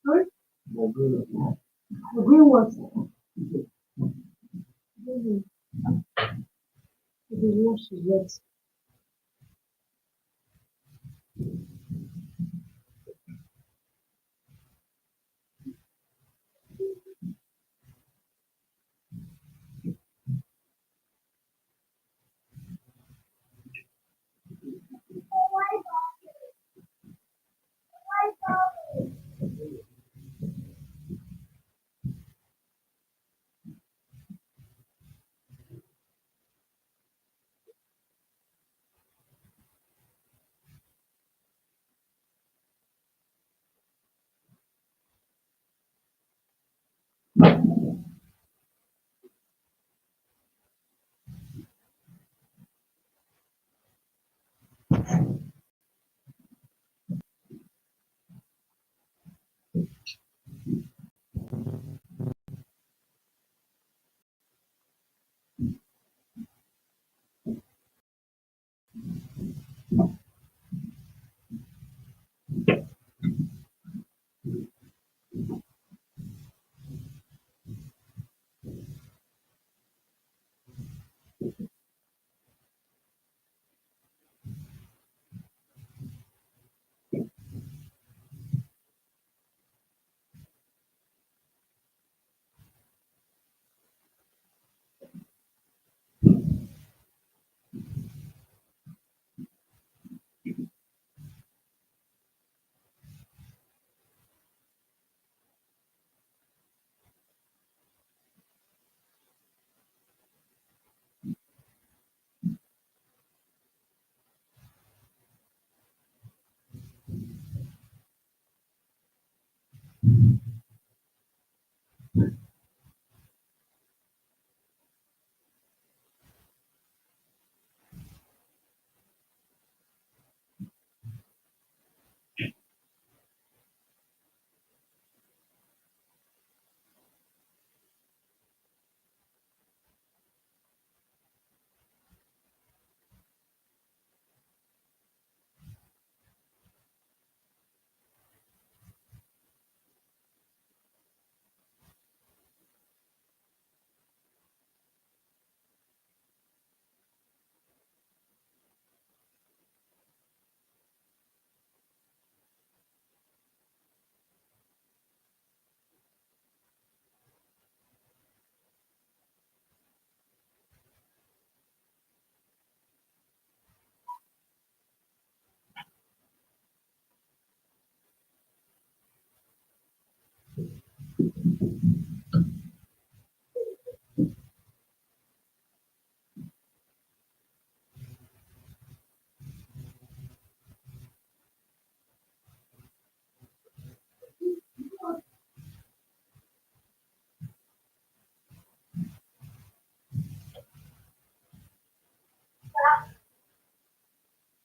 Sorry? The green was green. The green is red.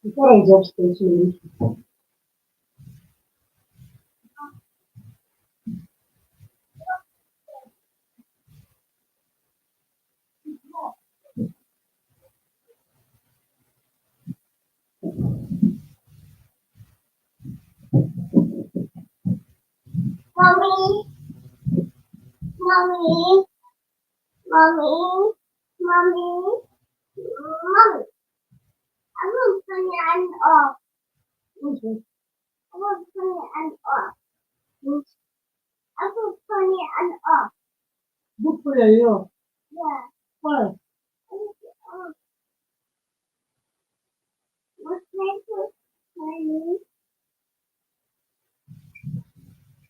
Before I drop station, mommy, mommy, mommy, mommy, mommy. I want to turn it and off. Okay. I want to turn it and off. Yes. I want to turn it and off. Good for you. Yeah. Why? What's next? Mommy.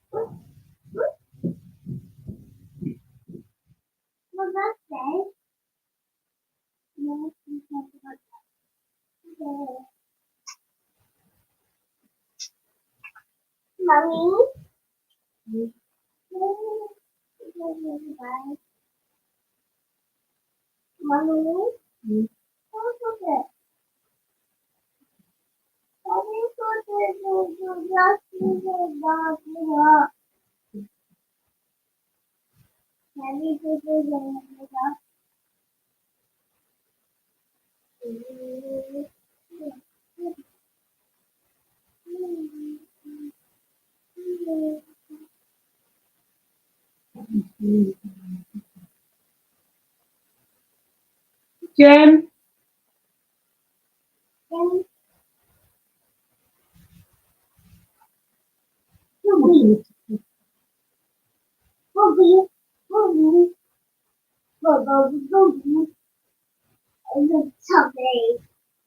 What? What's that say? No, it's not about that. Mommy. Yes. Mommy. Yes. What's that? Mommy, what's that? Mommy, Jen, Then Bobby, Bobby, Bobby, Bobby, Bobby, the tubby,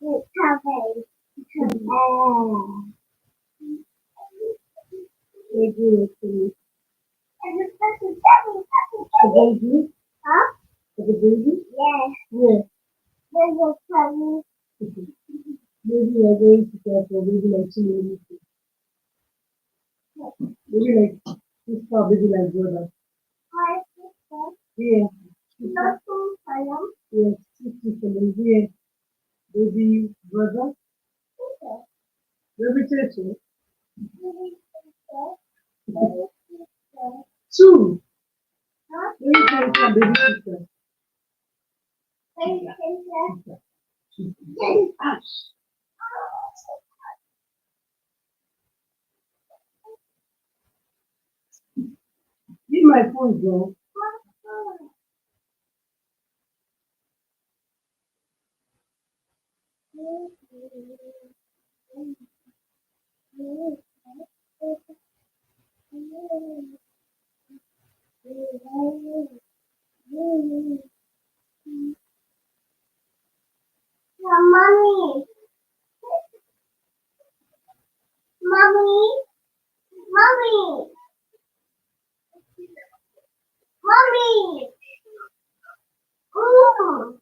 the tubby, oh, maybe it's and the tubby, a baby, huh? a baby, Yes, yeah, there's a tubby. maybe we're going to get a baby like two, maybe like sister, baby like brother, My sister, yeah, sister, not from Salem. yeah, sister, yeah, baby brother, Sister, baby sister, baby sister, baby sister, two, huh? baby sister, baby sister, Baby sister, sister, Ash, give my phone, bro. Mommy, mommy, mommy, mommy. Ooh,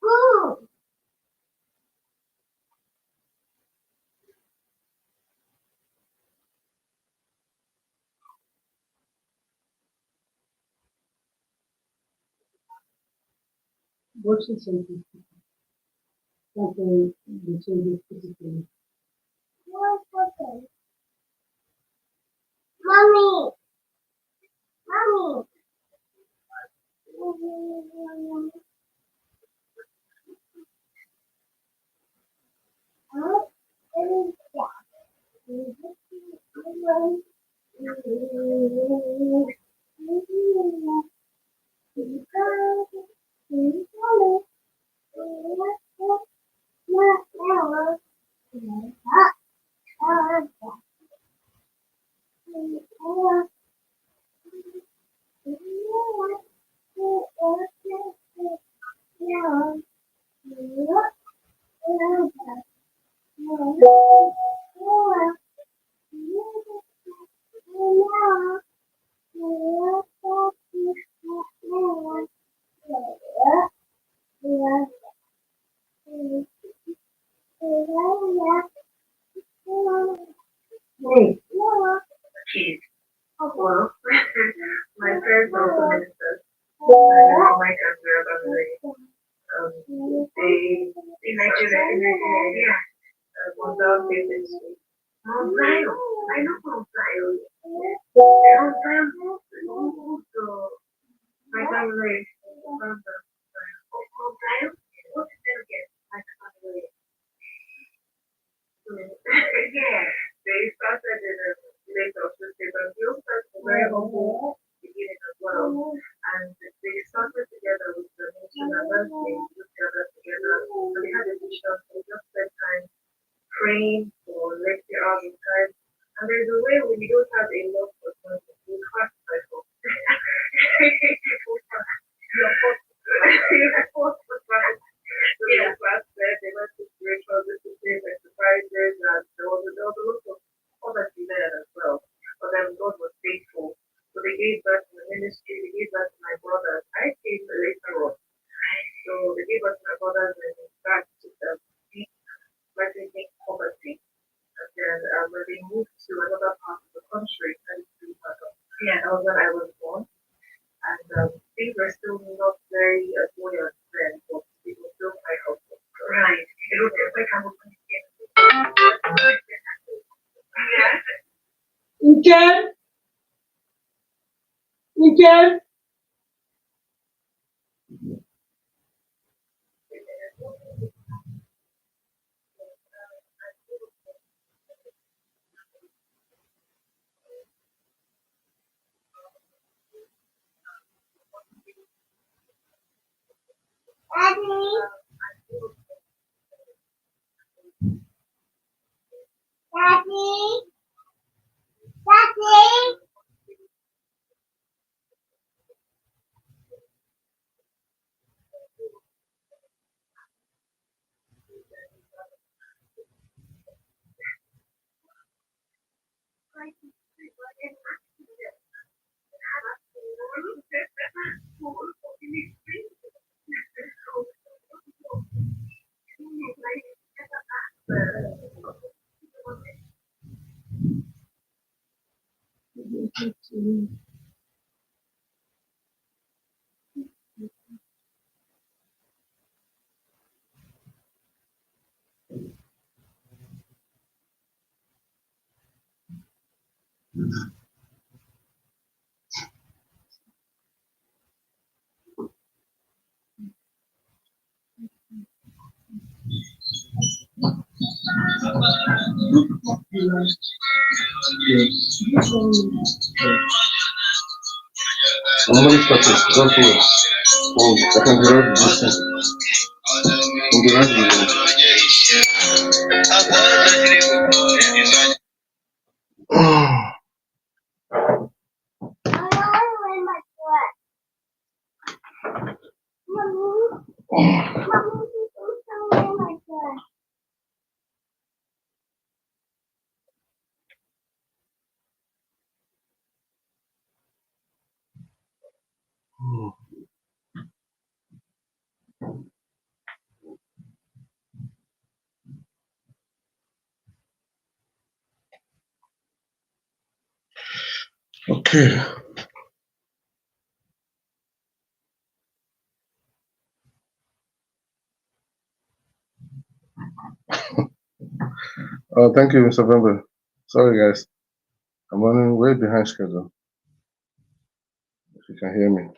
ooh. Watching something, like the children physically. What's happening? Mommy, mommy. Huh? What is Hey, Cheese. Well, my parents are also ministers. My grandparents are they in Nigeria, yeah. Mount Zion Faith Ministry. Mount Zion. I know Mount Zion. Mount Zion. Also, my family is from the Mount Zion. What is it again? My family. Yeah, they started in a village of the state, and they also started a very humble beginning as well. And they started together with the mission and then they put together together. So they had a vision, they just spent time praying for lecture hours in time. And there's a way when you don't have a lot of time, you fast by force. You're forced. You're forced to fast. So yeah, fast there, they went to spiritual discipline, exercises, and there was a lot of poverty there as well. But then God was faithful. So they gave birth to the ministry, they gave birth to my brothers. I came later on. So they gave birth to my brothers and in fact deep refugee poverty. And then when they moved to another part of the country, that is to yeah, that was when I was born. And things were still not very buoyant then, but it was still quite helpful. Right. It was just like I was yeah. Nickel, Nickel, Daddy. Daddy. Daddy. Somebody stop it. Don't do it. Oh, I can direct this thing. Can direct Okay. Thank you, Mr. Bembe. Sorry, guys. I'm running way behind schedule. If you can hear me.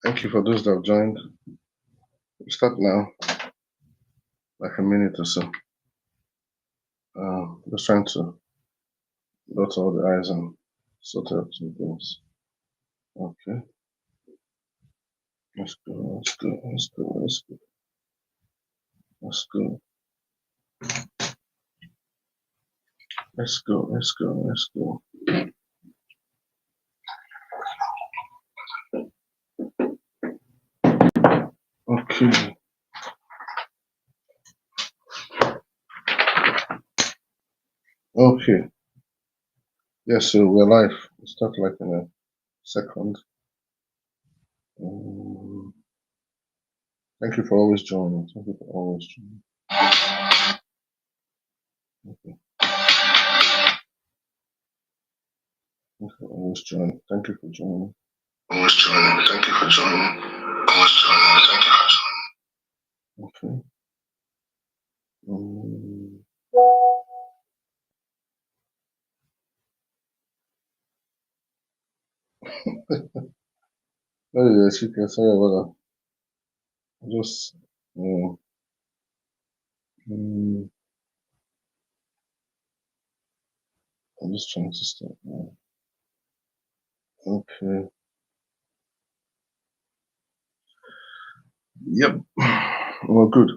Thank you for those that have joined. We start now, like a minute or so. Just trying to dot all the I's and sort out some things. Okay. Let's go, let's go, let's go, let's go. Let's go. Let's go, let's go, let's go. Okay. Okay. Yes, so we're live. We'll start like in a second. Thank you for always joining. Thank you for always joining. Okay. Thank you for always joining. Thank you for joining. Always joining. Thank you for joining. Always joining. Thank you for joining. Okay. Oh yes, you can say about that. Just I'm just trying to start now. Okay. Yep. Well, good.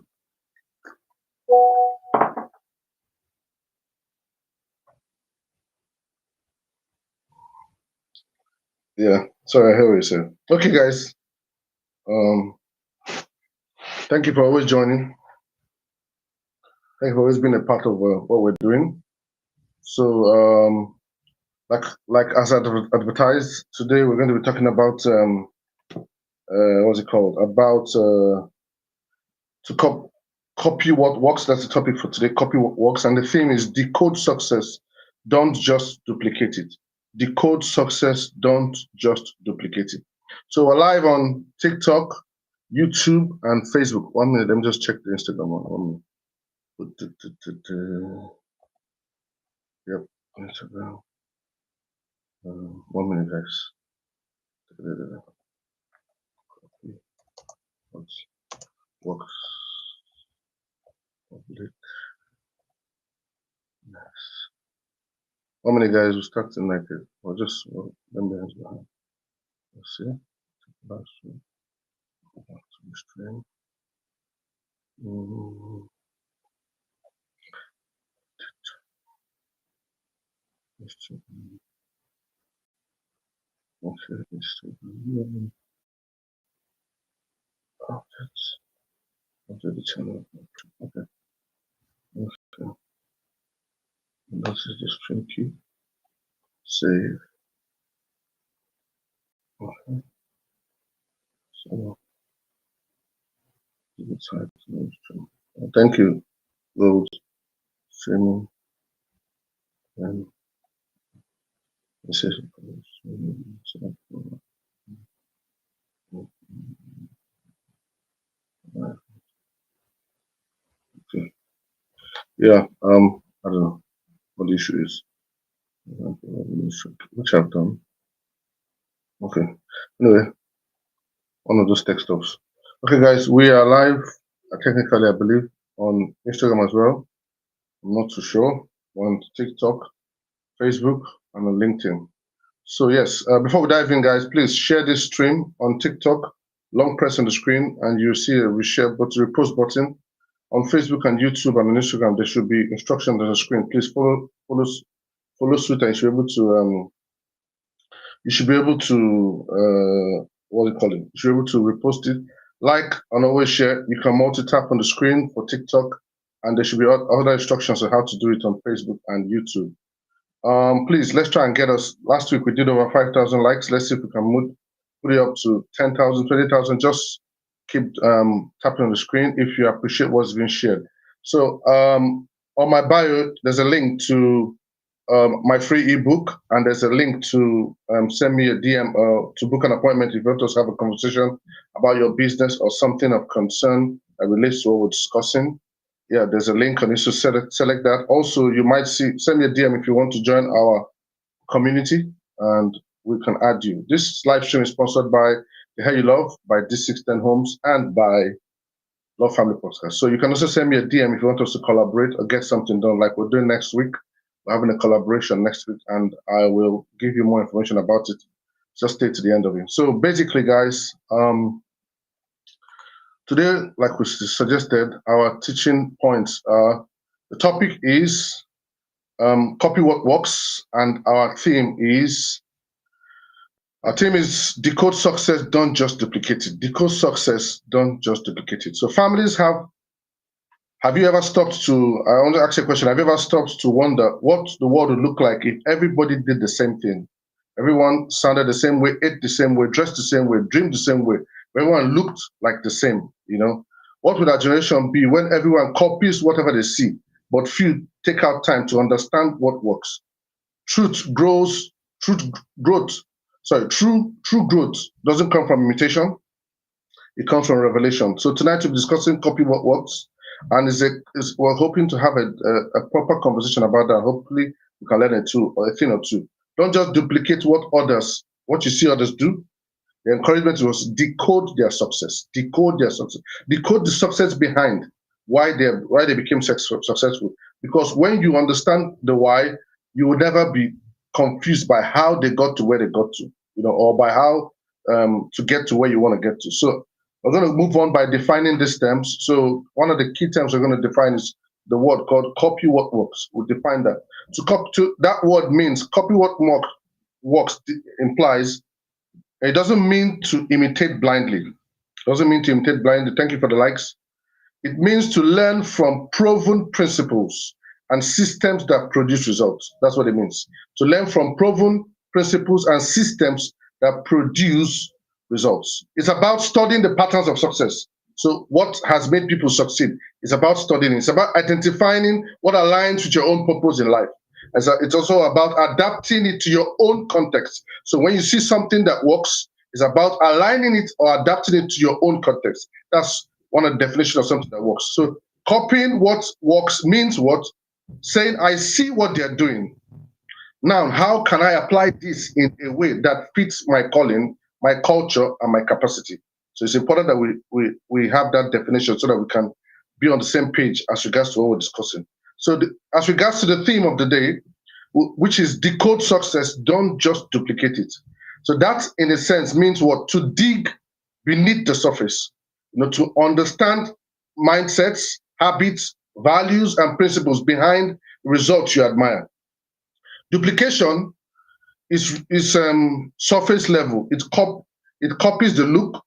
Yeah. Sorry, I hear what you said. Okay, guys. Thank you for always joining. Thank you for always being a part of what we're doing. So, like as advertised, today we're going to be talking about what's it called? About to copy what works. That's the topic for today. Copy what works, and the theme is decode success. Don't just duplicate it. Decode success. Don't just duplicate it. So we're live on TikTok, YouTube, and Facebook. 1 minute. Let me just check the Instagram one. 1 minute. Yep, Instagram. 1 minute, guys. Works. Public. Nice. 1 minute, guys. We'll start in like it. Or just let me behind. Let's see. Back to the stream. Mm, let's check. Okay, let's see. Oh, that's the channel. Okay. Okay. And this is the stream key. Save. Okay. So the type of stream. Thank you, those streaming and this is okay. Yeah, I don't know what the issue is. Which I've done. Okay. Anyway, one of those tech stops. Okay, guys, we are live technically, I believe, on Instagram as well. I'm not too sure. On TikTok, Facebook, and on LinkedIn. So yes, before we dive in, guys, please share this stream on TikTok. Long press on the screen, and you see a reshare button, repost button. On Facebook and YouTube and on Instagram, there should be instructions on the screen. Please follow suit, and you should be able to what do you call it? You should be able to repost it. Like and always share. You can multi-tap on the screen for TikTok, and there should be other instructions on how to do it on Facebook and YouTube. Please, let's try and get us. Last week we did over 5,000 likes. Let's see if we can put it up to 10,000, 20,000. Just keep tapping on the screen if you appreciate what's being shared. So on my bio, there's a link to my free ebook, and there's a link to send me a DM to book an appointment if you want us to have a conversation about your business or something of concern that relates to what we're discussing. Yeah, there's a link on it, so select that. Also, you might send me a DM if you want to join our community, and we can add you. This live stream is sponsored by The Hair You Love, by D610 Homes, and by Love Family Podcast. So you can also send me a DM if you want us to collaborate or get something done like we're doing next week. We're having a collaboration next week, and I will give you more information about it. Just stay to the end of it. So basically, guys, today, like we suggested, our teaching points are, the topic is copy what works, and our theme is decode success, don't just duplicate it. Decode success, don't just duplicate it. So families have you ever stopped to, I want to ask you a question, have you ever stopped to wonder what the world would look like if everybody did the same thing? Everyone sounded the same way, ate the same way, dressed the same way, dreamed the same way. Everyone looked like the same, you know? What would our generation be when everyone copies whatever they see, but few take out time to understand what works? True growth doesn't come from imitation, it comes from revelation. So tonight we're discussing copy what works, and we're hoping to have a proper conversation about that. Hopefully we can learn a thing or two. Don't just duplicate what you see others do. The encouragement was decode their success. Decode the success behind why they became successful. Because when you understand the why, you will never be confused by how they got to where they got to, or by how to get to where you want to get to. So we're going to move on by defining these terms. So one of the key terms we're going to define is the word called copy what works. We'll define that. That word means copy what works implies, it doesn't mean to imitate blindly. Thank you for the likes. It means to learn from proven principles and systems that produce results. That's what it means. To learn from proven principles and systems that produce results. It's about studying the patterns of success. So what has made people succeed? It's about studying. It's about identifying what aligns with your own purpose in life. It's also about adapting it to your own context. So when you see something that works, it's about aligning it or adapting it to your own context. That's one of the definitions of something that works. So copying what works means what? Saying, I see what they're doing. Now, how can I apply this in a way that fits my calling, my culture, and my capacity? So it's important that we have that definition so that we can be on the same page as regards to what we're discussing. So as regards to the theme of the day, which is decode success, don't just duplicate it. So that, in a sense, means what? To dig beneath the surface, to understand mindsets, habits, values, and principles behind results you admire. Duplication is surface level. It copies the look,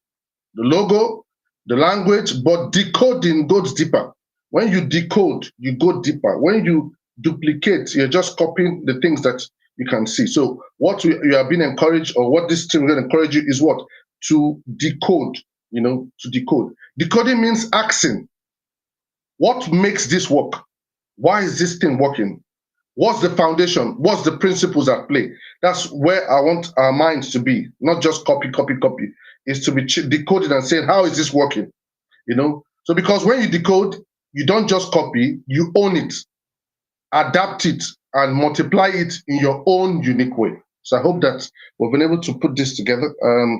the logo, the language, but decoding goes deeper. When you decode, you go deeper. When you duplicate, you're just copying the things that you can see. So what you are being encouraged, or what this team is going to encourage you, is what? To decode, to decode. Decoding means asking, what makes this work? Why is this thing working? What's the foundation? What's the principles at play? That's where I want our minds to be, not just copy, copy, copy. Is to be decoded and saying, how is this working? So because when you decode, you don't just copy, you own it, adapt it, and multiply it in your own unique way. So I hope that we've been able to put this together,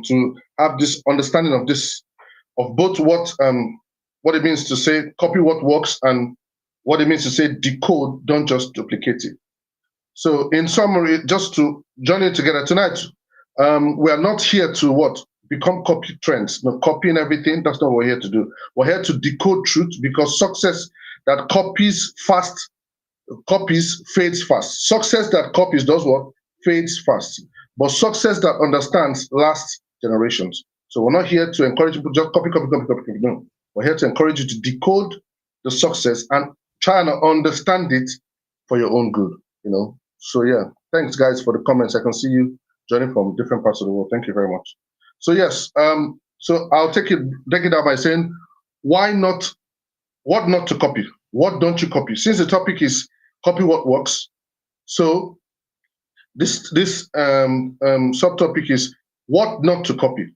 to have this understanding of this, of both what it means to say copy what works, and what it means to say decode, don't just duplicate it. So in summary, just to join it together tonight, we are not here to what? Become copy trends, no, copying everything. That's not what we're here to do. We're here to decode truth, because success that copies fades fast. Success that copies does what? Fades fast. But success that understands lasts generations. So we're not here to encourage people just copy, copy, copy, copy, copy. No, we're here to encourage you to decode the success and try and understand it for your own good. So yeah, thanks guys for the comments. I can see you joining from different parts of the world. Thank you very much. So yes, so I'll take it out by saying, what not to copy? What don't you copy? Since the topic is copy what works, so this subtopic is what not to copy.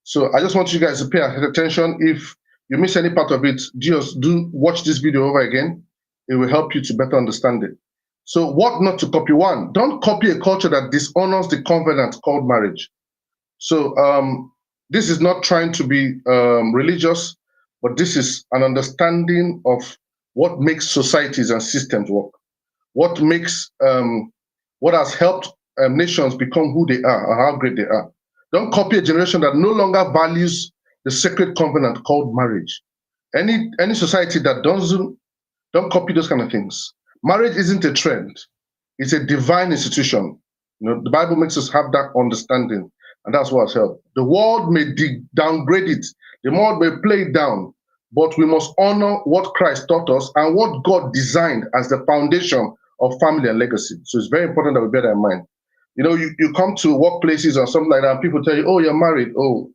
So I just want you guys to pay attention. If you miss any part of it, just do watch this video over again. It will help you to better understand it. So what not to copy? One, don't copy a culture that dishonors the covenant called marriage. So this is not trying to be religious, but this is an understanding of what makes societies and systems work. What has helped nations become who they are and how great they are. Don't copy a generation that no longer values the sacred covenant called marriage. Any society that don't copy those kind of things. Marriage isn't a trend; it's a divine institution. The Bible makes us have that understanding, and that's what has helped. The world may downgrade it, the world may play it down, but we must honor what Christ taught us and what God designed as the foundation of family and legacy. So it's very important that we bear that in mind. You come to workplaces or something like that, and people tell you, "Oh, you're married." Oh,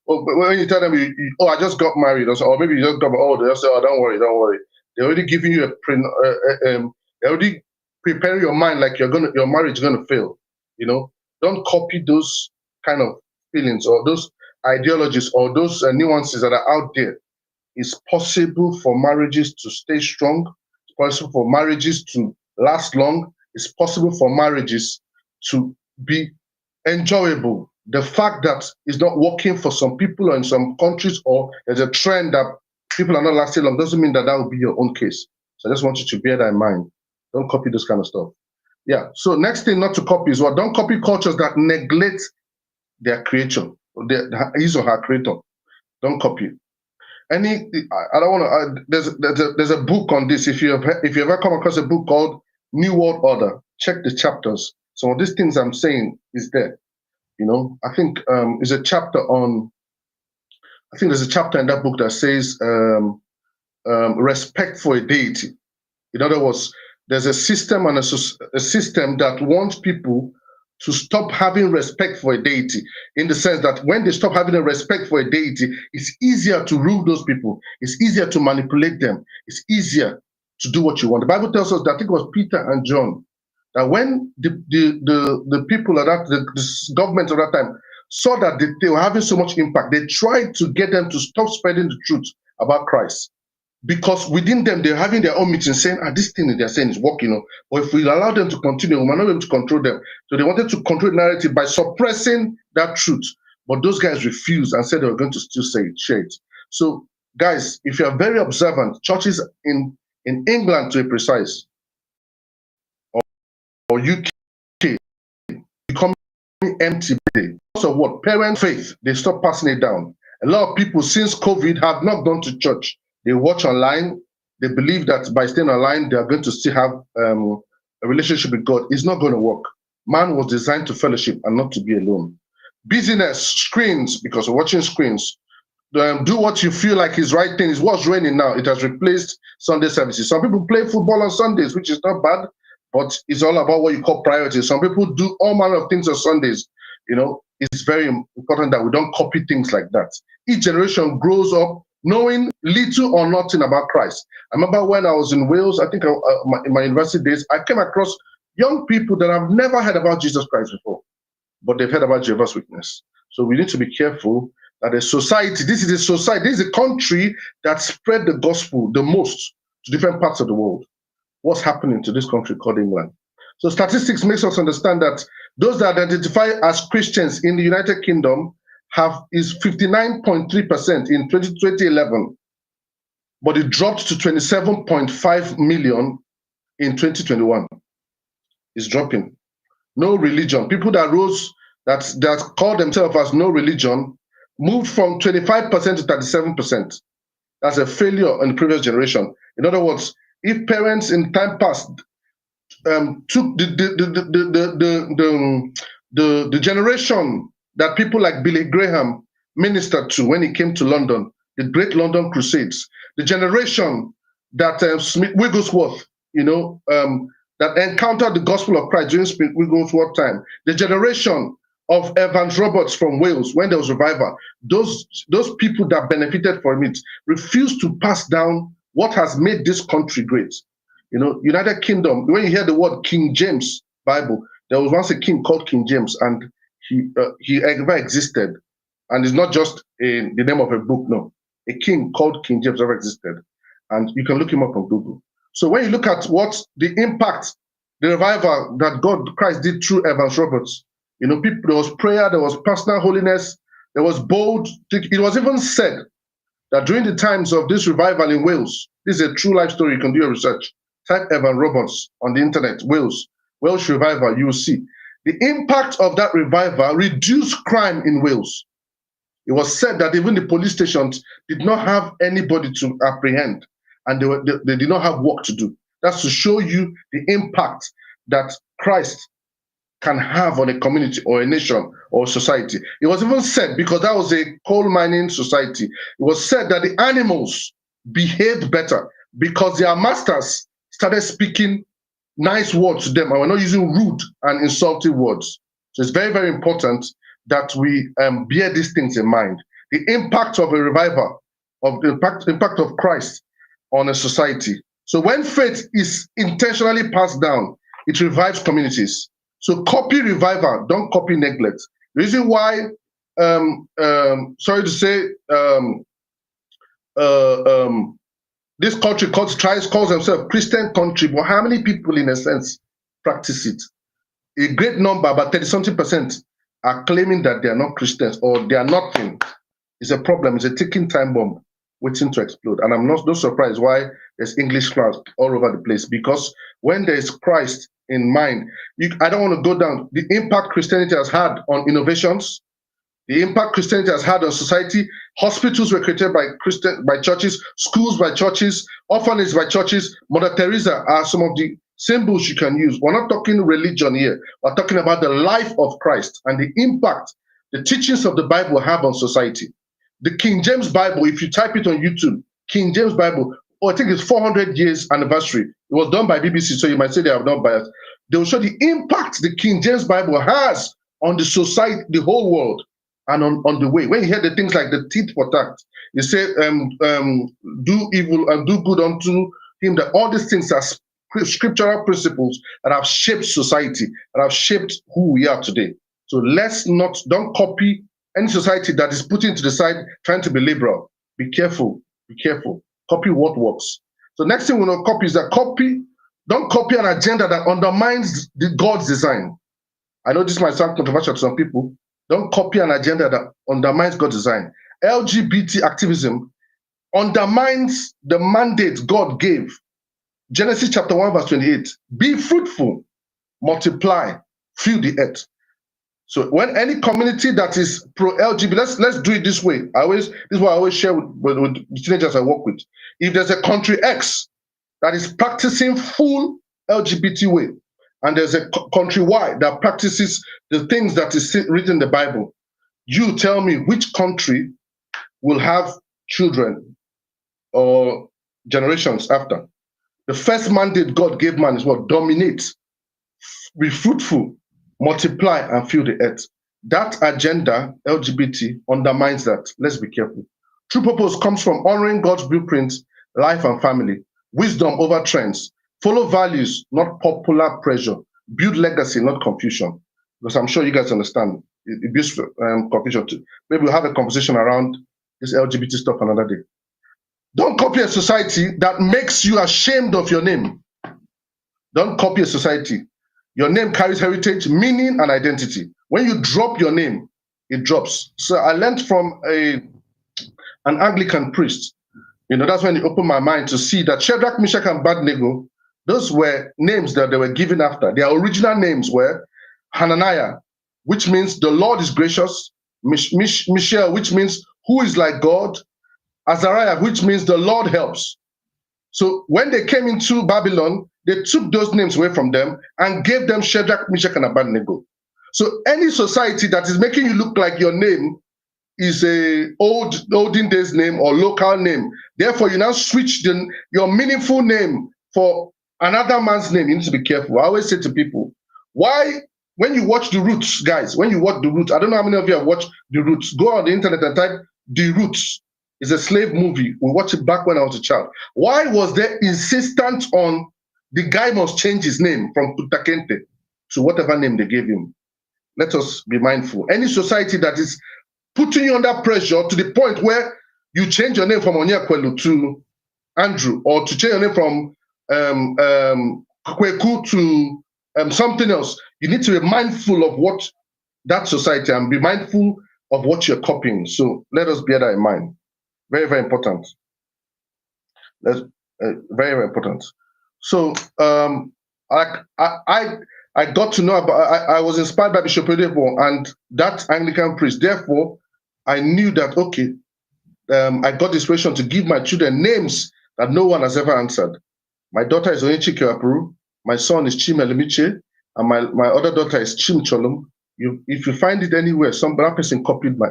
but when you tell them, "Oh, I just got married," or maybe you just got, "Oh," they just say, "Oh, don't worry, don't worry." They're already giving you they're already preparing your mind like your marriage is gonna fail. Don't copy those kind of feelings or those ideologies or those nuances that are out there. It's possible for marriages to stay strong. It's possible for marriages to last long. It's possible for marriages to be enjoyable. The fact that it's not working for some people or in some countries, or there's a trend that people are not lasting long, doesn't mean that will be your own case. So I just want you to bear that in mind. Don't copy this kind of stuff. Yeah. So next thing not to copy is what? Don't copy cultures that neglect their creator, his or her creator. Don't copy. I don't want to. There's a book on this. If you ever come across a book called New World Order, check the chapters. Some of these things I'm saying is there. I think there's a chapter on. I think there's a chapter in that book that says respect for a deity. In other words, there's a system and a system that wants people to stop having respect for a deity, in the sense that when they stop having a respect for a deity, it's easier to rule those people. It's easier to manipulate them. It's easier to do what you want. The Bible tells us that, I think it was Peter and John, that when the people at that, the government at that time saw that they were having so much impact, they tried to get them to stop spreading the truth about Christ. Because within them, they're having their own meetings saying, this thing that they're saying is working. But if we allow them to continue, we might not be able to control them. So they wanted to control the narrative by suppressing that truth. But those guys refused and said they were going to still share it. So guys, if you are very observant, churches in England, to be precise, or UK, becoming empty. of what? Parent faith. They stop passing it down. A lot of people since COVID have not gone to church. They watch online. They believe that by staying online, they are going to still have a relationship with God. It's not going to work. Man was designed to fellowship and not to be alone. Busyness, screens, because we're watching screens. Do what you feel like is right thing. Is what's raining now. It has replaced Sunday services. Some people play football on Sundays, which is not bad, but it's all about what you call priorities. Some people do all manner of things on Sundays. You know, it's very important that we don't copy things like that. Each generation grows up knowing little or nothing about Christ. I remember when I was in Wales, I think in my university days, I came across young people that have never heard about Jesus Christ before, but they've heard about Jehovah's Witness. So we need to be careful that a society, this is a country that spread the gospel the most to different parts of the world. What's happening to this country called England? So statistics makes us understand that those that identify as Christians in the United Kingdom is 59.3% in 2011, but it dropped to 27.5 million in 2021. It's dropping. No religion. People that that call themselves as no religion moved from 25% to 37%. That's a failure in the previous generation. In other words, if parents in time past took the generation that people like Billy Graham ministered to when he came to London, the Great London Crusades, the generation that Smith Wigglesworth, that encountered the gospel of Christ during Smith Wigglesworth time, the generation of Evans Roberts from Wales when there was revival, those people that benefited from it refused to pass down what has made this country great. United Kingdom, when you hear the word King James Bible, there was once a king called King James, and he ever existed. And it's not just the name of a book, no. A king called King James ever existed. And you can look him up on Google. So when you look at what the impact, the revival that Christ did through Evans Roberts, people, there was prayer, there was personal holiness, there was bold. It was even said that during the times of this revival in Wales, this is a true life story, you can do your research. Type Evan Roberts on the internet, Welsh revival, you will see. The impact of that revival reduced crime in Wales. It was said that even the police stations did not have anybody to apprehend, and they did not have work to do. That's to show you the impact that Christ can have on a community or a nation or a society. It was even said, because that was a coal mining society, it was said that the animals behaved better because their masters started speaking nice words to them and we're not using rude and insulting words. So it's very, very important that we bear these things in mind. The impact of a revival, of the impact of Christ on a society. So when faith is intentionally passed down, it revives communities. So copy revival, don't copy neglect. The reason why, sorry to say, this country calls themselves Christian country, but how many people in a sense practice it? A great number, about 30-something%, are claiming that they are not Christians or they are nothing. It's a problem. It's a ticking time bomb waiting to explode. And I'm not surprised why there's English class all over the place, because when there is Christ in mind, I don't want to go down the impact Christianity has had on innovations, the impact Christianity has had on society. Hospitals were created by churches, schools by churches, orphanages by churches. Mother Teresa are some of the symbols you can use. We're not talking religion here. We're talking about the life of Christ and the impact the teachings of the Bible have on society. The King James Bible, if you type it on YouTube, King James Bible, I think it's 400 years anniversary. It was done by BBC, so you might say they have not biased. They will show the impact the King James Bible has on the society, the whole world, and on the way. When you hear the things like the tit for tat, you say, do evil and do good unto him, that all these things are scriptural principles that have shaped society, that have shaped who we are today. So don't copy any society that is putting to the side, trying to be liberal. Be careful, be careful. Copy what works. So next thing we know, copy is that don't copy an agenda that undermines God's design. I know this might sound controversial to some people. Don't copy an agenda that undermines God's design. LGBT activism undermines the mandate God gave. Genesis chapter 1 verse 28. Be fruitful, multiply, fill the earth. So when any community that is pro-LGBT, let's do it this way. This is what I always share with the teenagers I work with. If there's a country X that is practicing full LGBT way, and there's a country Y that practices the things that is written in the Bible, you tell me which country will have children or generations after. The first mandate God gave man is what? Dominate, be fruitful, multiply, and fill the earth. That agenda, LGBT, undermines that. Let's be careful. True purpose comes from honoring God's blueprint, life and family, wisdom over trends, follow values, not popular pressure, build legacy, not confusion. Because I'm sure you guys understand. It builds confusion too. Maybe we'll have a conversation around this LGBT stuff another day. Don't copy a society that makes you ashamed of your name. Don't copy a society. Your name carries heritage, meaning, and identity. When you drop your name, it drops. So I learned from an Anglican priest. That's when it opened my mind to see that Shadrach, Meshach, and Abednego, those were names that they were given after. Their original names were Hananiah, which means the Lord is gracious, Mishael, which means who is like God, Azariah, which means the Lord helps. So when they came into Babylon, they took those names away from them and gave them Shadrach, Meshach, and Abednego. So any society that is making you look like your name is a olden days name or local name, therefore you now switch your meaningful name for another man's name, you need to be careful. I always say to people, why, when you watch The Roots, guys, when you watch The Roots, I don't know how many of you have watched The Roots. Go on the internet and type The Roots. It's a slave movie. We watched it back when I was a child. Why was there insistence on the guy must change his name from Kutakente to whatever name they gave him? Let us be mindful. Any society that is putting you under pressure to the point where you change your name from Onyekwelu to Andrew, or to change your name from Kweku to something else, you need to be mindful of what that society, and be mindful of what you're copying. So let us bear that in mind. Very, very important. That's very, very important. So I got to know about, I was inspired by Bishop Edebo and that Anglican priest. Therefore, I knew that, okay, I got the inspiration to give my children names that no one has ever answered. My daughter is Onyechike Apuru, my son is Chim Elemiche, and my other daughter is Chim Cholum. If you find it anywhere, some other person copied me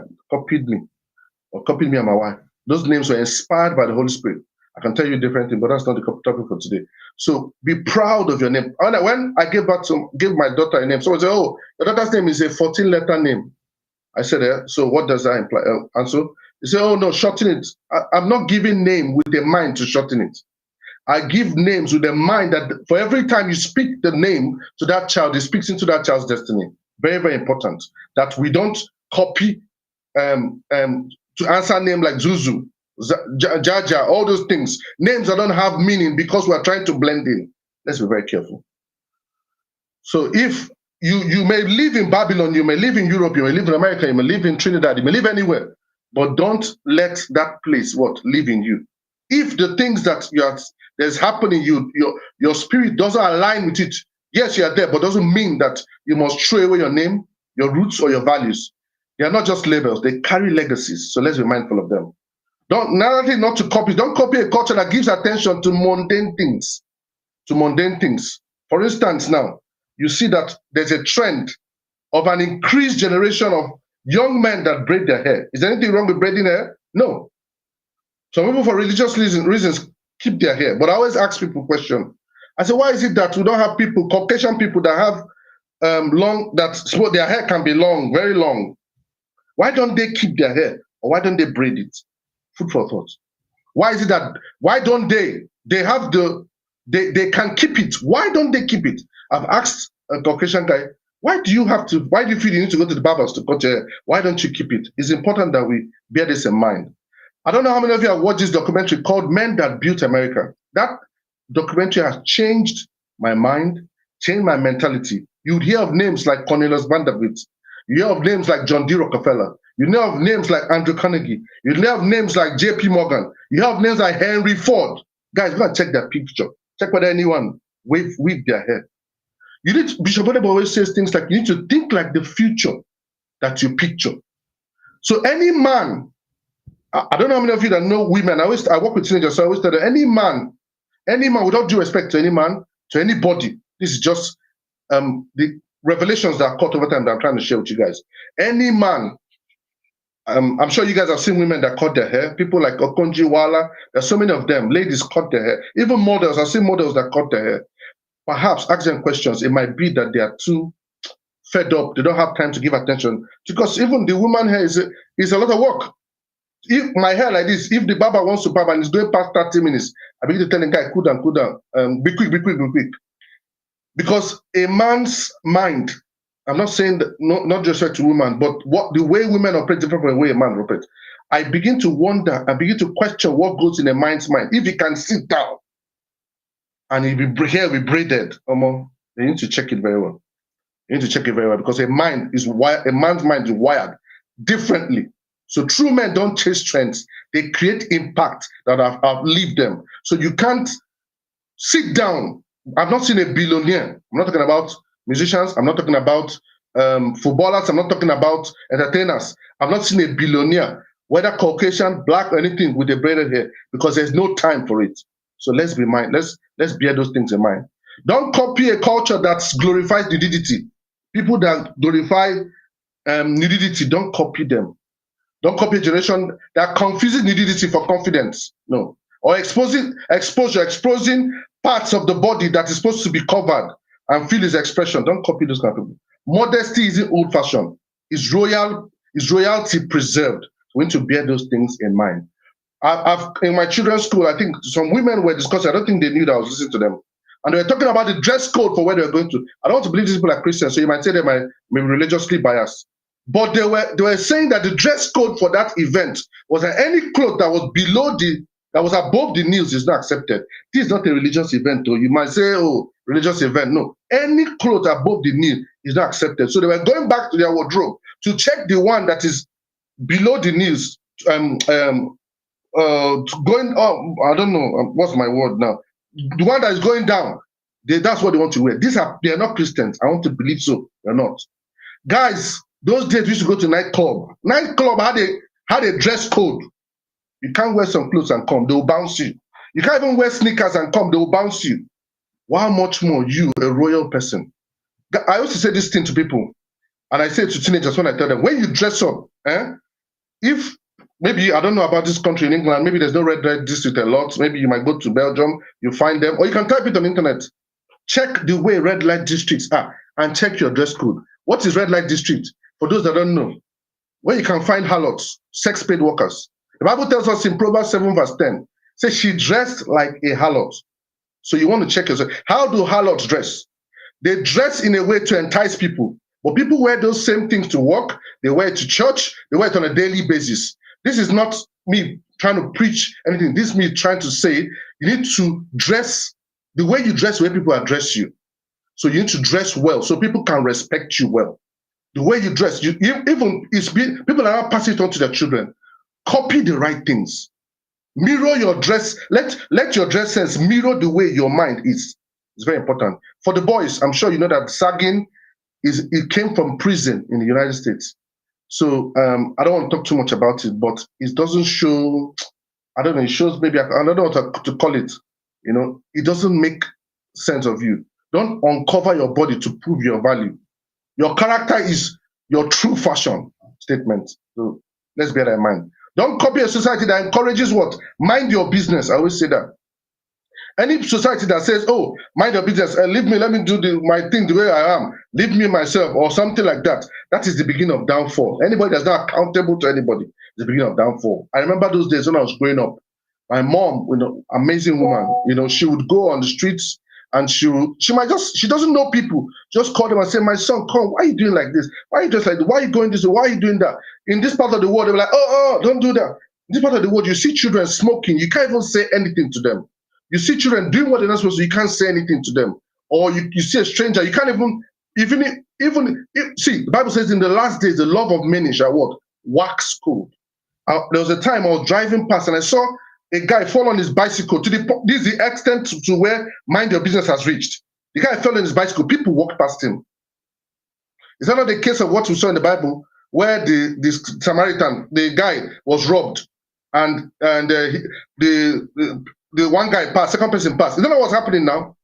and my wife. Those names were inspired by the Holy Spirit. I can tell you different things, but that's not the topic for today. So be proud of your name. When I gave my daughter a name, someone said, "Oh, your daughter's name is a 14-letter name." I said, so what does that imply? And so they said, "Oh no, shorten it." I'm not giving name with a mind to shorten it. I give names with a mind that for every time you speak the name to that child, it speaks into that child's destiny. Very, very important that we don't copy to answer name like Zuzu, Jaja, all those things. Names that don't have meaning because we're trying to blend in. Let's be very careful. So if you may live in Babylon, you may live in Europe, you may live in America, you may live in Trinidad, you may live anywhere, but don't let that place live in you. If the things that there's happening, your spirit doesn't align with it, yes, you are there, but doesn't mean that you must throw away your name, your roots, or your values. They are not just labels, they carry legacies. So let's be mindful of them. Another thing not to copy, don't copy a culture that gives attention to mundane things. For instance, now, you see that there's a trend of an increased generation of young men that braid their hair. Is there anything wrong with braiding hair? No. Some people, for religious reasons, keep their hair. But I always ask people a question. I say, why is it that we don't have people, Caucasian people that have their hair can be long, very long? Why don't they keep their hair? Or why don't they braid it? Food for thought. Why is it that, why don't they can keep it? Why don't they keep it? I've asked a Caucasian guy, why do you feel you need to go to the barbers to cut your hair? Why don't you keep it? It's important that we bear this in mind. I don't know how many of you have watched this documentary called Men That Built America. That documentary has changed my mind, changed my mentality. You'd hear of names like Cornelius Vanderbilt. You hear of names like John D. Rockefeller. You know of names like Andrew Carnegie. You know of names like J.P. Morgan. You have names like Henry Ford. Guys, go and check their picture. Check whether anyone weave their hair. You need Bishop Odebo always says things like you need to think like the future that you picture. So any man, I don't know how many of you that know women. I work with teenagers, so I always tell them any man, without due respect to any man, to anybody. This is just the revelations that are caught over time that I'm trying to share with you guys. Any man, I'm sure you guys have seen women that cut their hair. People like Okonji Wala, there's so many of them. Ladies cut their hair. Even models, I've seen models that cut their hair. Perhaps ask them questions. It might be that they are too fed up. They don't have time to give attention. Because even the woman hair is a lot of work. If my hair like this, if the barber wants to barb and it's going past 30 minutes, I begin to tell the guy, cool down, be quick, be quick, be quick. Because a man's mind, I'm not saying that not just to women, but the way women operate different from the way a man operates. I begin to wonder, I begin to question what goes in a man's mind. If he can sit down and he be here be braided, you need to check it very well. You need to check it very well because a man's mind is wired differently. So true men don't chase trends; they create impact that outlived them. So you can't sit down. I've not seen a billionaire. I'm not talking about musicians. I'm not talking about footballers. I'm not talking about entertainers. I've not seen a billionaire, whether Caucasian, black, or anything, with a braided hair because there's no time for it. So let's bear those things in mind. Don't copy a culture that glorifies nudity. People that glorify nudity, don't copy them. Don't copy a generation that confuses nudity for confidence. No. Or exposing parts of the body that is supposed to be covered and feel his expression. Don't copy those kind of people. Modesty isn't old-fashioned. It's royalty preserved. We need to bear those things in mind. I've in my children's school, I think some women were discussing, I don't think they knew that I was listening to them. And they were talking about the dress code for where they were going to. I don't want to believe these people are Christians, so you might say they might be religiously biased. But they were saying that the dress code for that event was that any cloth that was above the knees is not accepted. This is not a religious event, though. You might say, oh, religious event. No. Any cloth above the knee is not accepted. So they were going back to their wardrobe to check the one that is below the knees, going up, I don't know, what's my word now? The one that is going down, that's what they want to wear. They are not Christians. I want to believe so. They're not. Guys, those days we used to go to nightclub. Nightclub had a dress code. You can't wear some clothes and come, they will bounce you. You can't even wear sneakers and come, they will bounce you. How much more you, a royal person? I used to say this thing to people, and I say it to teenagers when I tell them, when you dress up, if maybe, I don't know about this country in England, maybe there's no red light district a lot, maybe you might go to Belgium, you find them, or you can type it on the internet. Check the way red light districts are and check your dress code. What is red light district? For those that don't know, where you can find harlots, sex paid workers. The Bible tells us in Proverbs 7 verse 10, says she dressed like a harlot. So you want to check yourself. How do harlots dress? They dress in a way to entice people. But people wear those same things to work. They wear it to church. They wear it on a daily basis. This is not me trying to preach anything. This is me trying to say you need to dress the way you dress, the way people address you. So you need to dress well so people can respect you well. The way you dress, people are not passing it on to their children. Copy the right things. Mirror your dress. Let your dress sense mirror the way your mind is. It's very important. For the boys, I'm sure you know that sagging it came from prison in the United States. So I don't want to talk too much about it, but it doesn't show, I don't know, it shows maybe, I don't know what to call it. You know, it doesn't make sense of you. Don't uncover your body to prove your value. Your character is your true fashion statement. So let's bear that in mind. Don't copy a society that encourages what? Mind your business. I always say that. Any society that says, oh, mind your business, leave me, let me do my thing the way I am, leave me myself, or something like that, that is the beginning of downfall. Anybody that's not accountable to anybody is the beginning of downfall. I remember those days when I was growing up. My mom, amazing woman, she would go on the streets and she doesn't know people, just call them and say, my son, come, why are you doing like this? Why are you just like this? Why are you going this way? Why are you doing that? In this part of the world, they were like, oh, don't do that. In this part of the world, you see children smoking, you can't even say anything to them. You see children doing what they're not supposed to, you can't say anything to them. Or you see a stranger, you can't even see, the Bible says in the last days, the love of many shall what? Wax cold. There was a time I was driving past and I saw a guy fall on his bicycle. This is the extent to where mind your business has reached. The guy fell on his bicycle. People walked past him. Is that not the case of what we saw in the Bible, where the Samaritan, the guy was robbed, and the one guy passed, second person passed. Is that not what's happening now?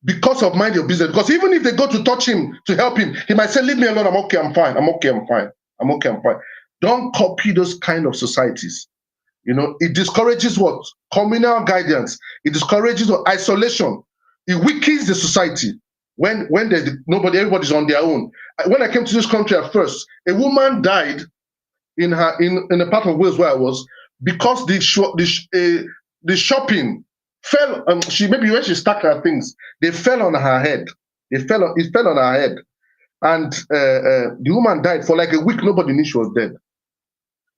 Because of mind your business. Because even if they go to touch him, to help him, he might say, leave me alone, I'm okay, I'm fine, I'm okay, I'm fine, I'm okay, I'm fine. Don't copy those kind of societies. You know, it discourages what? Communal guidance. It discourages what? Isolation. It weakens the society when there's nobody, everybody's on their own. When I came to this country at first, a woman died in a part of Wales where I was, because the shopping fell. She, maybe when she stacked her things, they fell on her head. It fell on her head, and the woman died for like a week. Nobody knew she was dead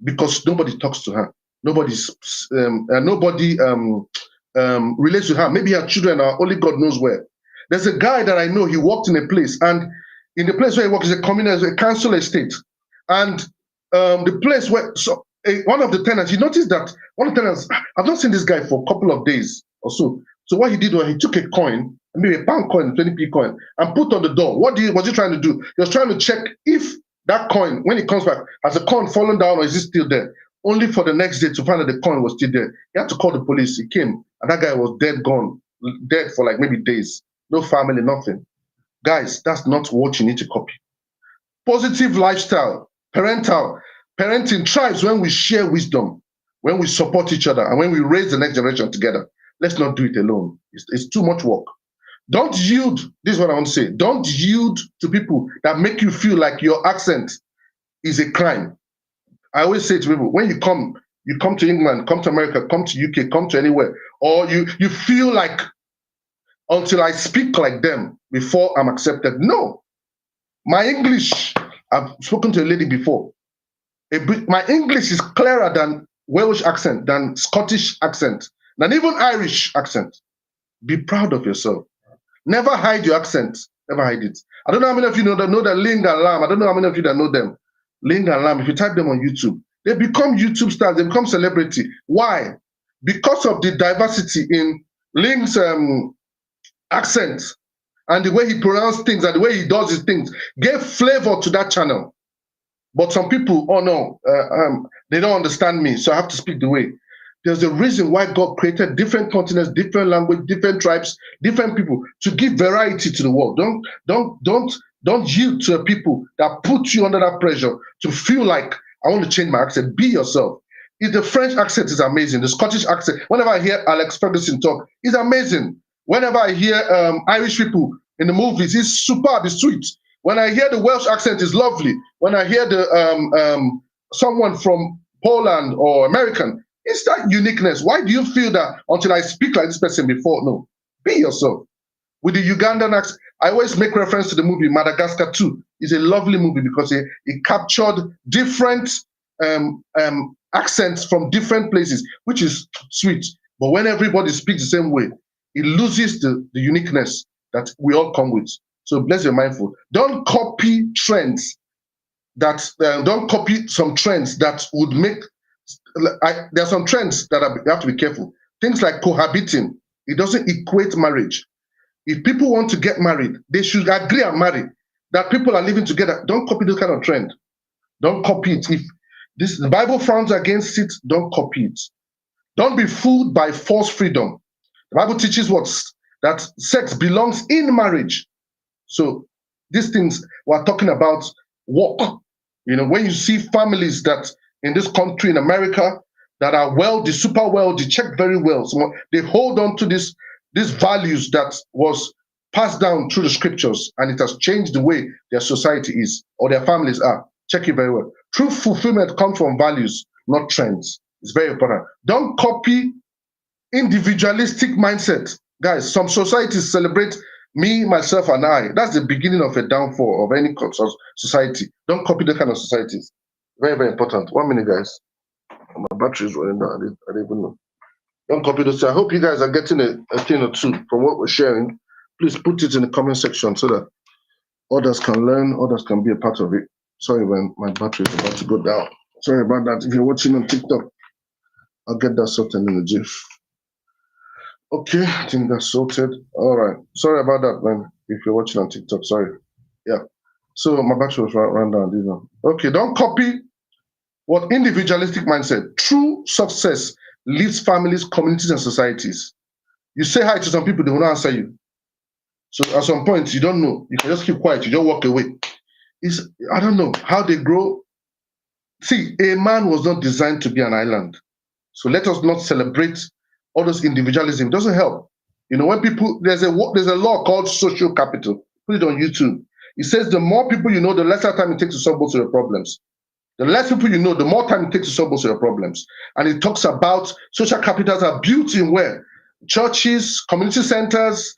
because nobody talks to her. Nobody relates to her. Maybe her children are only God knows where. There's a guy that I know. He worked in a place, and in the place where he works is a communal, a council estate, and the place where one of the tenants, you noticed that one of the tenants, I've not seen this guy for a couple of days or so. So what he did was he took a coin, maybe a pound coin, 20p coin, and put on the door. What was he trying to do? He was trying to check if that coin, when it comes back, has the coin fallen down or is it still there? Only for the next day to find that the coin was still there. He had to call the police. He came, and that guy was dead, gone, dead for like maybe days. No family, nothing. Guys, that's not what you need to copy. Positive lifestyle, parenting thrives when we share wisdom, when we support each other, and when we raise the next generation together. Let's not do it alone. It's too much work. Don't yield. This is what I want to say. Don't yield to people that make you feel like your accent is a crime. I always say to people, when you come to England, come to America, come to UK, come to anywhere, or you feel like until I speak like them before I'm accepted. No. My English, I've spoken to a lady before. My English is clearer than Welsh accent, than Scottish accent, than even Irish accent. Be proud of yourself. Never hide your accent. Never hide it. I don't know how many of you know that Ling and Lam. I don't know how many of you that know them. Ling and Lam, if you type them on YouTube, they become YouTube stars. They become celebrity. Why? Because of the diversity in Ling's accent and the way he pronounces things and the way he does his things gave flavor to that channel. But some people, oh no, they don't understand me, so I have to speak the way. There's a reason why God created different continents, different language, different tribes, different people to give variety to the world. Don't yield to the people that put you under that pressure to feel like I want to change my accent. Be yourself. If the French accent is amazing, the Scottish accent. Whenever I hear Alex Ferguson talk, it's amazing. Whenever I hear Irish people in the movies, it's superb, it's sweet. When I hear the Welsh accent, it's lovely. When I hear the someone from Poland or American, it's that uniqueness. Why do you feel that until I speak like this person before? No, be yourself. With the Ugandan accent, I always make reference to the movie Madagascar 2. It's a lovely movie because it captured different accents from different places, which is sweet. But when everybody speaks the same way, it loses the uniqueness that we all come with. So let's be mindful. Don't copy trends don't copy some trends that would make. There are some trends that you have to be careful. Things like cohabiting. It doesn't equate marriage. If people want to get married, they should agree and marry. That people are living together. Don't copy this kind of trend. Don't copy it. If the Bible frowns against it, don't copy it. Don't be fooled by false freedom. The Bible teaches that sex belongs in marriage. So these things we're talking about work. You know, when you see families that in this country, in America, that are wealthy, super wealthy, check very well. So they hold on to these values that was passed down through the scriptures, and it has changed the way their society is or their families are. Check it very well. True fulfillment comes from values, not trends. It's very important. Don't copy individualistic mindset. Guys, some societies celebrate me, myself, and I. That's the beginning of a downfall of any society. Don't copy the kind of societies. Very, very important. 1 minute, guys. My battery is running down. I don't even know. Don't copy those. I hope you guys are getting a thing or two from what we're sharing. Please put it in the comment section so that others can learn, others can be a part of it. Sorry when my battery is about to go down. Sorry about that. If you're watching on TikTok, I'll get that sorted in a jiff. Okay, I think that's sorted. All right. Sorry about that, man. If you're watching on TikTok, sorry. Yeah. So my battery was run down. This one. Okay, don't copy what individualistic mindset. True success leads families, communities, and societies. You say hi to some people, they will not answer you. So at some point, you don't know. You can just keep quiet. You just walk away. I don't know how they grow. See, a man was not designed to be an island. So let us not celebrate all those individualism. It doesn't help. You know, when people there's a law called social capital. Put it on YouTube. It says the more people you know, the lesser time it takes to solve most of your problems. The less people you know, the more time it takes to solve most of your problems. And it talks about social capitals are built in where churches, community centers,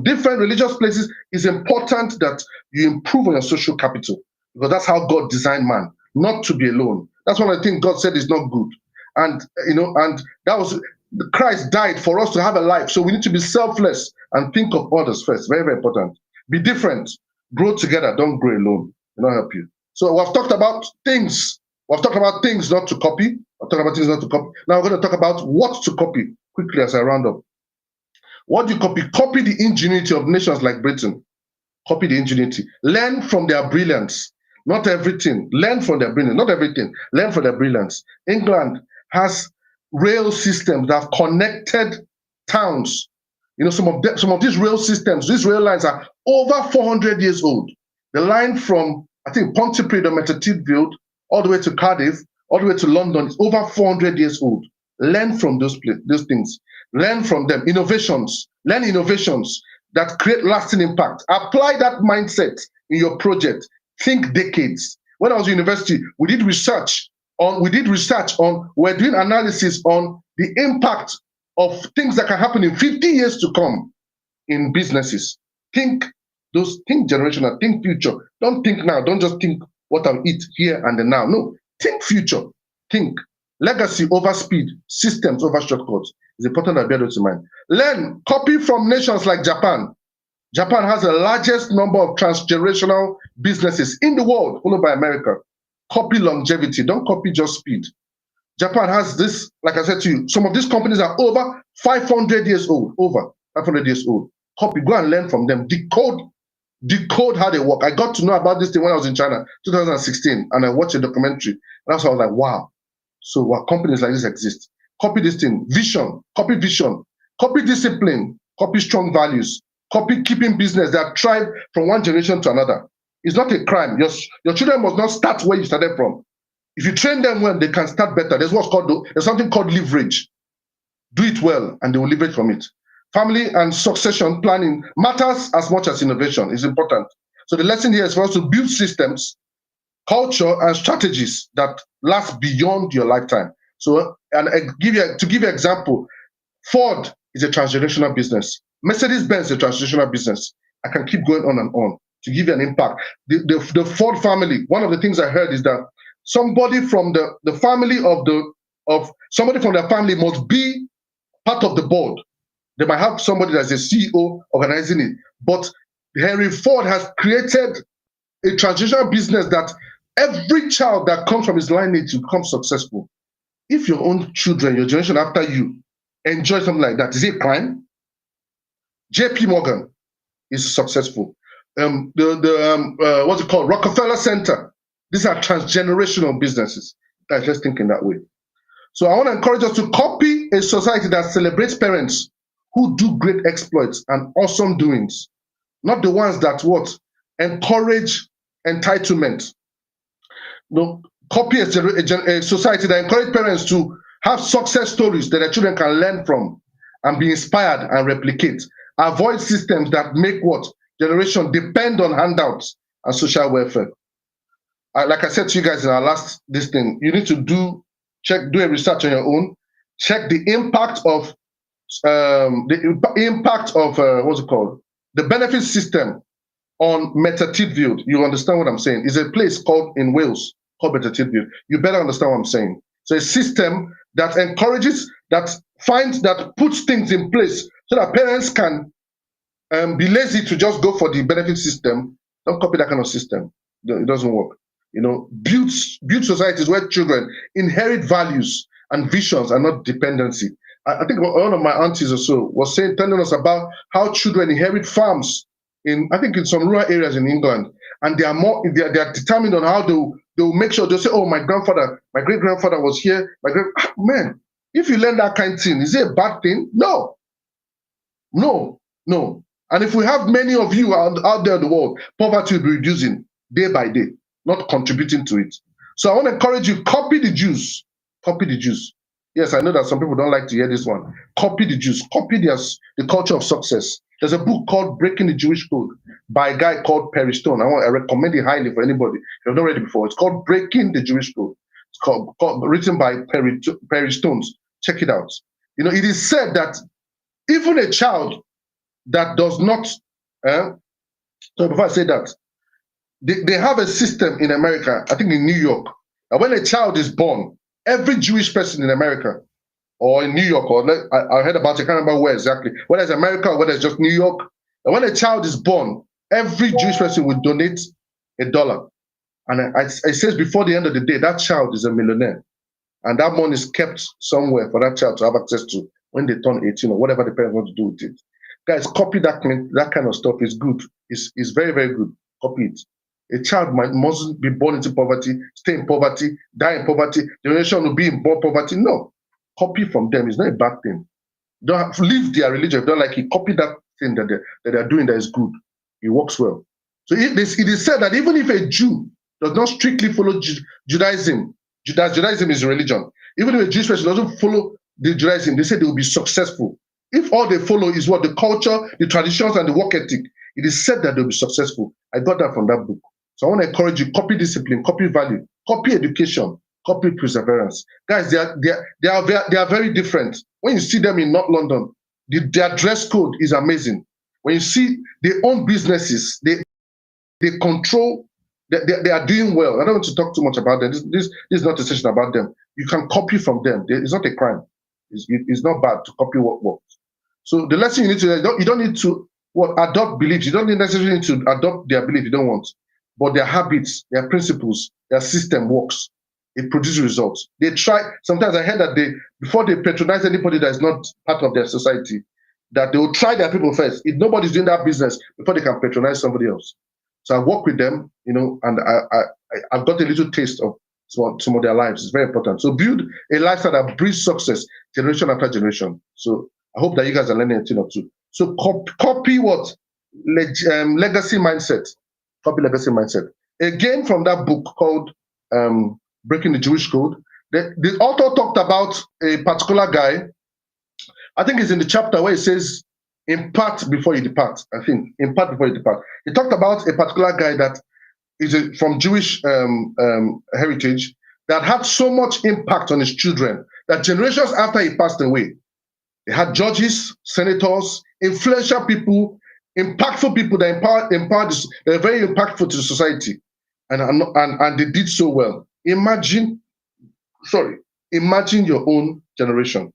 different religious places. It's important that you improve on your social capital because that's how God designed man, not to be alone. That's one of the things God said is not good. And and that was Christ died for us to have a life. So we need to be selfless and think of others first. Very, very important. Be different. Grow together. Don't grow alone. It will not help you. So we've talked about things. We've talked about things not to copy. We've talked about things not to copy. Now we're going to talk about what to copy quickly as I round up. What do you copy? Copy the ingenuity of nations like Britain. Copy the ingenuity. Learn from their brilliance. Not everything. Learn from their brilliance. Not everything. Learn from their brilliance. England has rail systems that have connected towns. You know, some of these rail systems, these rail lines are over 400 years old. The line from, I think, Pontypridd or Metatidfield all the way to Cardiff, all the way to London is over 400 years old. Learn from those things. Learn from them. Innovations. Learn innovations that create lasting impact. Apply that mindset in your project. Think decades. When I was in university, we did research on, we're doing analysis on the impact of things that can happen in 50 years to come in businesses. Think generational, think future. Don't think now. Don't just think what I'll eat here and the now. No, think future. Think legacy over speed, systems over shortcuts. It's important that bear those in mind. Learn, copy from nations like Japan. Japan has the largest number of transgenerational businesses in the world, followed by America. Copy longevity. Don't copy just speed. Japan has this, like I said to you, some of these companies are over 500 years old. Over 500 years old. Copy, go and learn from them. Decode how they work. I got to know about this thing when I was in China, 2016, and I watched a documentary. And that's why I was like, wow. So companies like this exist. Copy this thing. Vision. Copy vision. Copy discipline. Copy strong values. Copy keeping business that thrive from one generation to another. It's not a crime. Your children must not start where you started from. If you train them well, they can start better. There's something called leverage. Do it well, and they will leverage from it. Family and succession planning matters as much as innovation. Is important. So the lesson here is for us to build systems, culture, and strategies that last beyond your lifetime. So, and to give you an example, Ford is a transgenerational business. Mercedes-Benz is a transgenerational business. I can keep going on and on to give you an impact. The Ford family, one of the things I heard is that somebody from the family of somebody from their family must be part of the board. They might have somebody that's a CEO organizing it, but Henry Ford has created a transitional business that every child that comes from his lineage will become successful. If your own children, your generation after you, enjoy something like that, is it a crime? JP Morgan is successful. What's it called? Rockefeller Center. These are transgenerational businesses. Guys, let's think in that way. So I want to encourage us to copy a society that celebrates parents who do great exploits and awesome doings, not the ones that encourage entitlement. No, copy a society that encourages parents to have success stories that their children can learn from and be inspired and replicate. Avoid systems that make generation depend on handouts and social welfare. Like I said to you guys in our last thing, you need to do a research on your own. Check the impact of what's it called? The benefit system on Metatidfield. You understand what I'm saying? It's a place called in Wales called Metatidfield. You better understand what I'm saying. So a system that encourages, that puts things in place so that parents can be lazy to just go for the benefit system. Don't copy that kind of system. It doesn't work. Build societies where children inherit values and visions and not dependency. I think one of my aunties or so was saying, telling us about how children inherit farms in, I think in some rural areas in England, and they are more, they are determined on how they'll make sure, they'll say, oh, my grandfather, my great grandfather was here, man, if you learn that kind of thing, is it a bad thing? No, no, no. And if we have many of you out there in the world, poverty will be reducing day by day, not contributing to it. So I want to encourage you, copy the Jews. Copy the Jews. Yes, I know that some people don't like to hear this one. Copy the Jews. Copy the culture of success. There's a book called Breaking the Jewish Code by a guy called Perry Stone. I recommend it highly for anybody if you've not read it before. It's called Breaking the Jewish Code. It's called written by Perry Stones. Check it out. You know, it is said that even a child that does not, so before I say that, they have a system in America, I think in New York, that when a child is born, every Jewish person in America or in New York, or I heard about it, I can't remember where exactly, whether it's America or whether it's just New York, and when a child is born, every Jewish person will donate $1. And it says before the end of the day, that child is a millionaire. And that money is kept somewhere for that child to have access to when they turn 18 or whatever the parents want to do with it. Guys, copy that kind of stuff. Is good. It's very, very good. Copy it. A child mustn't be born into poverty, stay in poverty, die in poverty. Generation will be in poverty. No. Copy from them. It's not a bad thing. Don't have to leave their religion. If you don't like it, copy that thing that they're doing that is good. It works well. So it is said that even if a Jew does not strictly follow Judaism is a religion. Even if a Jewish person doesn't follow the Judaism, they say they will be successful. If all they follow is what the culture, the traditions, and the work ethic, it is said that they'll be successful. I got that from that book. So I want to encourage you, copy discipline, copy value, copy education, copy perseverance. Guys, they are very different. When you see them in North London, their dress code is amazing. When you see they own businesses, they control. They are doing well. I don't want to talk too much about them. This is not a session about them. You can copy from them. It's not a crime. It's not bad to copy what works. So the lesson you need to, you don't need to adopt beliefs. You don't necessarily need to adopt their belief you don't want. But their habits, their principles, their system works. It produces results. They try, sometimes I heard that before they patronize anybody that is not part of their society, that they will try their people first. If nobody's doing that business, before they can patronize somebody else. So I work with them, you know, and I've got a little taste of some of their lives. It's very important. So build a lifestyle that breeds success generation after generation. So I hope that you guys are learning a thing or two. So copy what? Legacy mindset. Copy legacy mindset. Again, from that book called Breaking the Jewish Code, the author talked about a particular guy. I think it's in the chapter where it says, impart before you depart. I think impart before you depart. He talked about a particular guy that is from Jewish heritage that had so much impact on his children that generations after he passed away, they had judges, senators, influential people, impactful people that empowered. They're very impactful to the society, and they did so well. Imagine your own generation.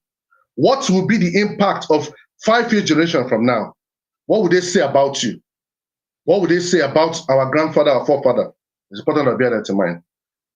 What will be the impact of 5 year generation from now? What would they say about you? What would they say about our grandfather or forefather? It's important to bear that in mind.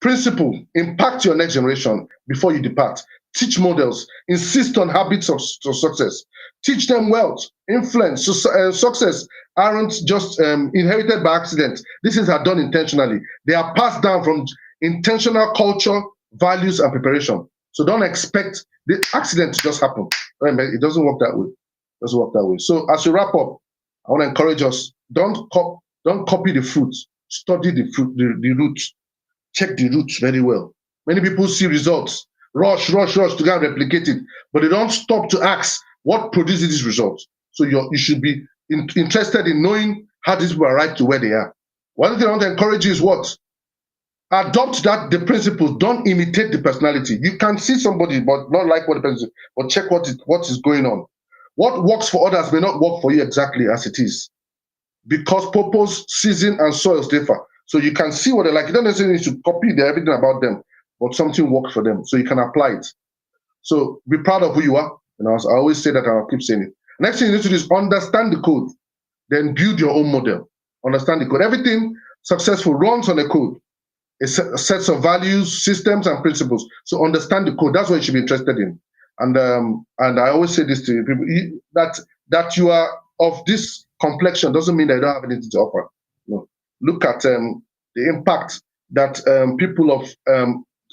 Principle, impact your next generation before you depart. Teach models, insist on habits of success. Teach them wealth, influence, success aren't just inherited by accident. These things are done intentionally. They are passed down from intentional culture, values, and preparation. So don't expect the accident to just happen. It doesn't work that way. It doesn't work that way. So as we wrap up, I want to encourage us, don't copy the fruit, study the fruit, the roots. Check the roots very well. Many people see results, rush to go and replicate it, but they don't stop to ask what produces these results. So you should be interested in knowing how these people arrive to where they are. One thing I want to encourage you is what? Adopt the principles. Don't imitate the personality. You can see somebody but not like what the person is, but check what is going on. What works for others may not work for you exactly as it is, because purpose, season, and soils differ. So you can see what they like. You don't necessarily need to copy everything about them, but something works for them, so you can apply it. So be proud of who you are. And I always say that, and I'll keep saying it. Next thing you need to do is understand the code, then build your own model. Understand the code. Everything successful runs on a code. A sets of values, systems, and principles. So understand the code. That's what you should be interested in. And I always say this to people, that you are of this complexion doesn't mean that you don't have anything to offer. No. Look at the impact that people of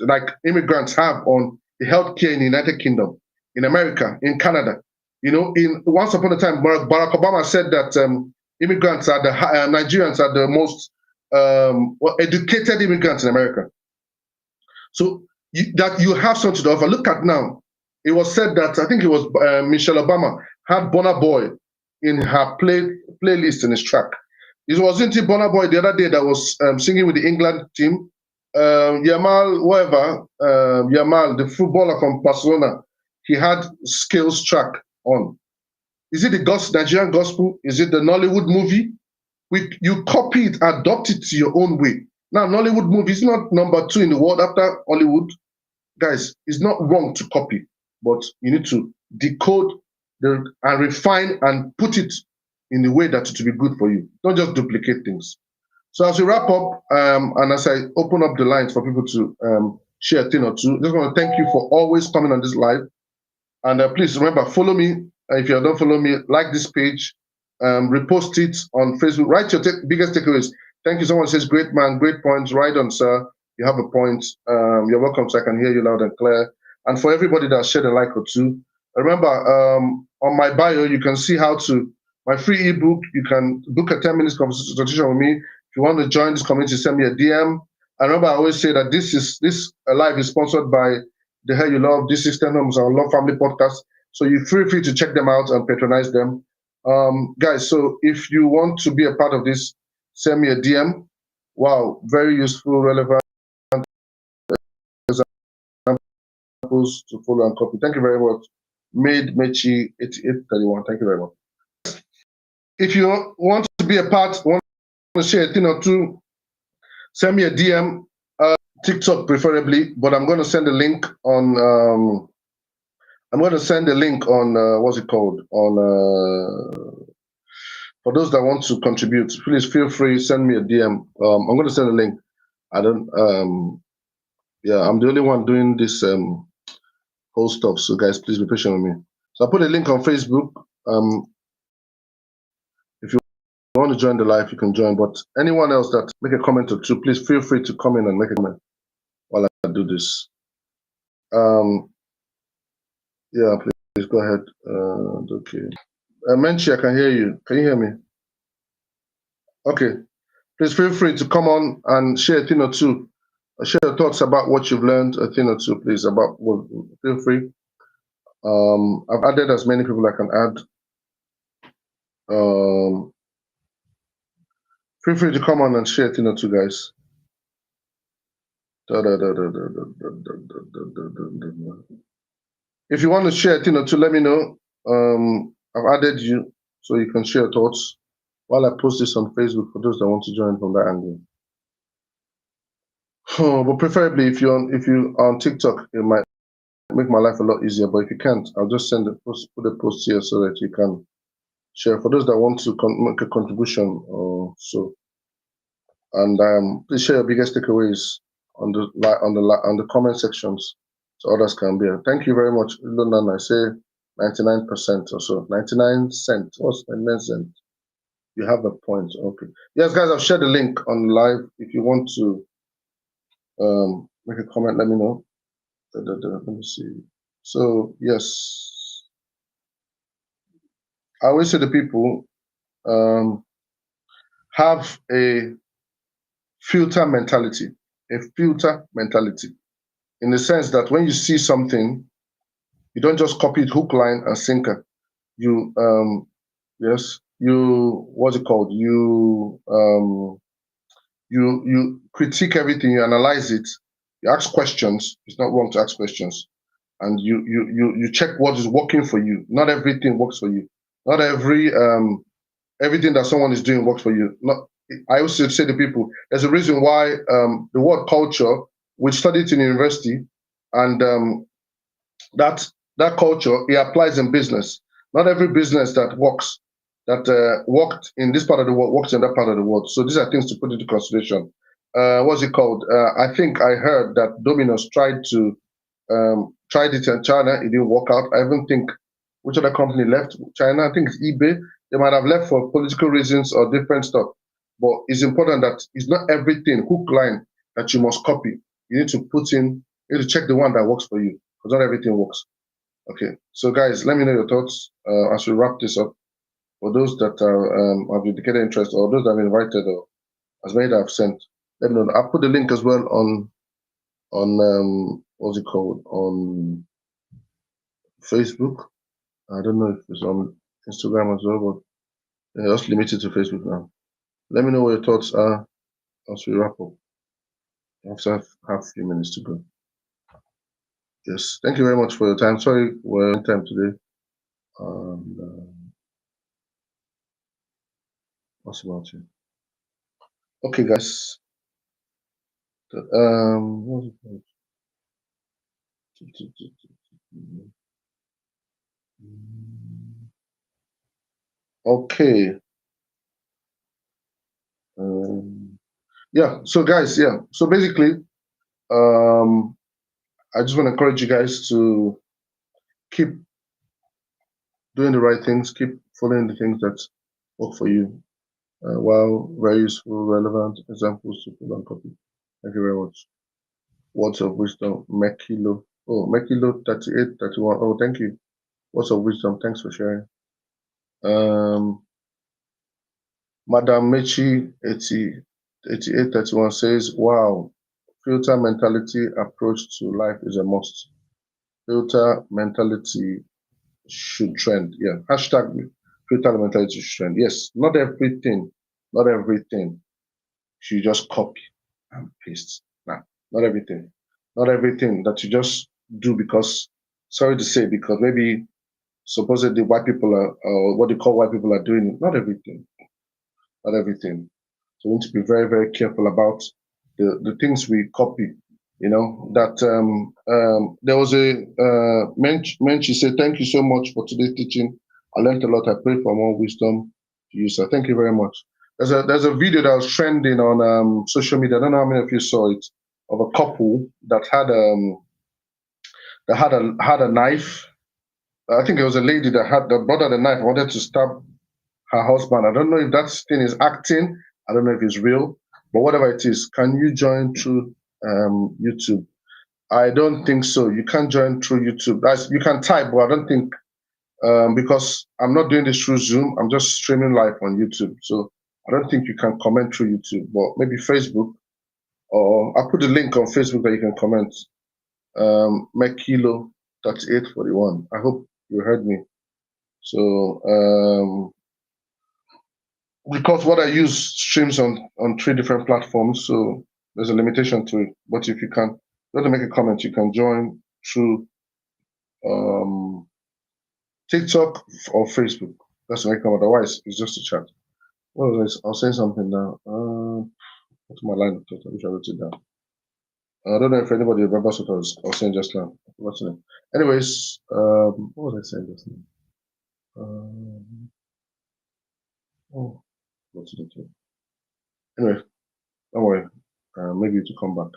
like immigrants have on the healthcare in the United Kingdom, in America, in Canada. In once upon a time, Barack Obama said that immigrants are the Nigerians are the most educated immigrants in America. So that you have something to offer. Look at now. It was said that I think it was Michelle Obama had Burna Boy in her playlist in his track. It wasn't it Burna Boy the other day that was singing with the England team. Yamal, whatever, Yamal, the footballer from Barcelona, he had Skills track on. Is it the Nigerian gospel? Is it the Nollywood movie? You copy it, adopt it to your own way. Now, Nollywood movie is not number 2 in the world after Hollywood. Guys, it's not wrong to copy, but you need to decode and refine and put it in the way that it will be good for you. Don't just duplicate things. So as we wrap up, and as I open up the lines for people to share a thing or two, just want to thank you for always coming on this live. And please remember, follow me. If you don't follow me, like this page, repost it on Facebook. Write your biggest takeaways. Thank you. Someone says, great man, great points. Right on, sir. You have a point. You're welcome, so I can hear you loud and clear. And for everybody that shared a like or two, remember, on my bio, you can see how to, my free ebook, you can book a 10-minute consultation with me. If you want to join this community, send me a DM. And remember, I always say that this live is sponsored by The Hair You Love, this System Homes, and Love Family Podcast. So you feel free to check them out and patronize them. Guys, so if you want to be a part of this, send me a DM. Wow, very useful, relevant examples to follow and copy. Thank you very much. Made Mechi 8831. Thank you very much. If you want to be a part, want to share a thing or two, send me a DM, TikTok preferably, but I'm going to send a link on what's it called? For those that want to contribute, please feel free, send me a DM. I'm going to send a link. I'm the only one doing this whole stuff, so guys, please be patient with me. So I put a link on Facebook. If you want to join the live, you can join, but anyone else that make a comment or two, please feel free to come in and make a comment while I do this. Yeah, please go ahead. Okay. Menchi, I can hear you. Can you hear me? Okay. Please feel free to come on and share a thing or two. Share your thoughts about what you've learned, a thing or two, please. Feel free. I've added as many people I can add. Feel free to come on and share a thing or two, guys. If you want to share a thing or two, let me know. I've added you so you can share your thoughts while I post this on Facebook for those that want to join from that angle. But preferably, if you're on TikTok, it might make my life a lot easier. But if you can't, I'll just put a post here so that you can share. For those that want to make a contribution, or so, and please share your biggest takeaways on the comment sections so others can be. Thank you very much, London. I say 99% or so, 99 cents. What's 99 cents? You have a point. Okay. Yes, guys, I've shared the link on live. If you want to make a comment, let me know. Let me see. So yes, I always say to people, have a filter mentality. A filter mentality, in the sense that when you see something, you don't just copy it hook, line, and sinker. You what's it called? You critique everything, you analyze it, you ask questions. It's not wrong to ask questions, and you check what is working for you. Not everything works for you. Not everything that someone is doing works for you. I also say to people, there's a reason why the word culture, we studied in university, and that culture, it applies in business. Not every business that works, that worked in this part of the world, works in that part of the world. So these are things to put into consideration. What's it called? I think I heard that Domino's tried to tried it in China, it didn't work out. I even think which other company left China. I think it's eBay. They might have left for political reasons or different stuff. But it's important that it's not everything hook line that you must copy. You need to put in. You need to check the one that works for you because not everything works. Okay, so guys, let me know your thoughts as we wrap this up. For those that are have indicated interest or those that have invited or as many that have sent, let me know. I'll put the link as well on what's it called, on Facebook. I don't know if it's on Instagram as well, but just limited to Facebook now. Let me know what your thoughts are as we wrap up. I also have a few minutes to go. Yes, thank you very much for your time. Sorry we're in time today. What's about you? Okay, guys. What's it called? Okay. Yeah. So, guys, yeah. So basically, I just want to encourage you guys to keep doing the right things, keep following the things that work for you. While very useful, relevant examples to pull and copy. Thank you very much. Words of wisdom, Mekilo. Oh, Mekilo 38, 31. Oh, thank you. Words of wisdom. Thanks for sharing. Madam Mechi 88, 31 says, wow, filter mentality approach to life is a must. Filter mentality should trend. Yeah. Hashtag filter mentality should trend. Yes. Not everything you just copy and paste. Nah, not everything. Not everything that you just do because, sorry to say, because maybe supposedly white people are, what they call white people are doing it. Not everything. Not everything. So we need to be very, very careful about the things we copy. You know, that there was a Menchi said, thank you so much for today's teaching. I learned a lot. I pray for more wisdom to you, sir. Thank you very much. There's a video that was trending on social media. I don't know how many of you saw it, of a couple that had a knife. I think it was a lady that brought out a knife, wanted to stab her husband. I don't know if that thing is acting. I don't know if it's real, but whatever it is, can you join through YouTube? I don't think so. You can't join through YouTube. You can type, but I don't think because I'm not doing this through Zoom. I'm just streaming live on YouTube, so I don't think you can comment through YouTube. But maybe Facebook, or I'll put the link on Facebook that you can comment. Mekilo 3841. I hope you heard me. So because what I use streams on 3 different platforms, so there's a limitation to it. But if you want to make a comment, you can join through TikTok or Facebook. That's to make a comment. Otherwise, it's just a chat. What was this? I was saying something now. What's my line of thought? I wish I wrote it down. I don't know if anybody remembers what I was saying just now. What's it? Anyways, what was I saying just now? Oh, what's it? Anyway, don't worry. Maybe to come back.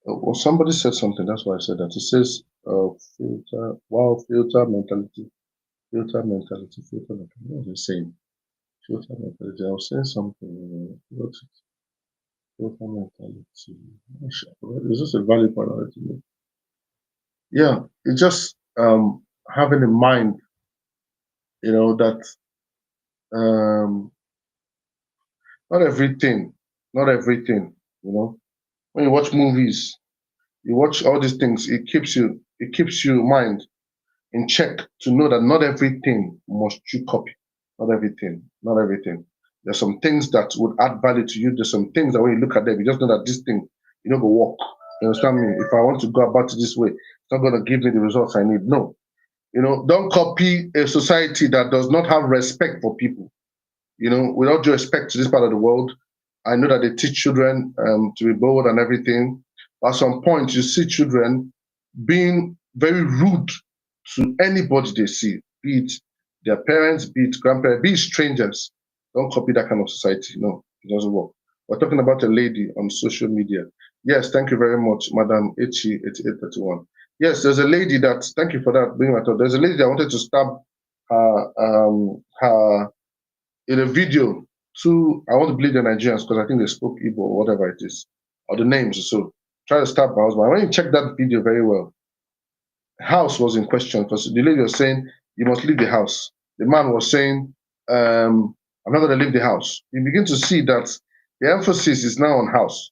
Well, somebody said something. That's why I said that. It says, filter. Wow, filter mentality. Filter mentality. Filter mentality. What was I saying? Filter mentality. I was saying something. What's it? Filter mentality. Is this a valid point to me? Yeah, it's just having in mind, you know, that not everything, you know, when you watch movies, you watch all these things, it keeps your mind in check to know that not everything must you copy. Not everything. Not everything. There's some things that would add value to you. There's some things that when you look at them, you just know that this thing, you know, go work. You understand me? If I want to go about it this way, it's not going to give me the results I need. No. You know, don't copy a society that does not have respect for people. You know, with all due respect to this part of the world, I know that they teach children to be bold and everything. But at some point, you see children being very rude to anybody they see, be it their parents, be it grandparents, be it strangers. Don't copy that kind of society. No, it doesn't work. We're talking about a lady on social media. Yes, thank you very much, Madam Echi 8831. Yes, there's a lady that. Thank you for that. Bringing that up. There's a lady that wanted to stab her in a video to. I want to believe the Nigerians because I think they spoke Igbo or whatever it is, or the names. So try to stab my husband. When you check that video very well, house was in question because the lady was saying you must leave the house. The man was saying, I'm not going to leave the house. You begin to see that the emphasis is now on house.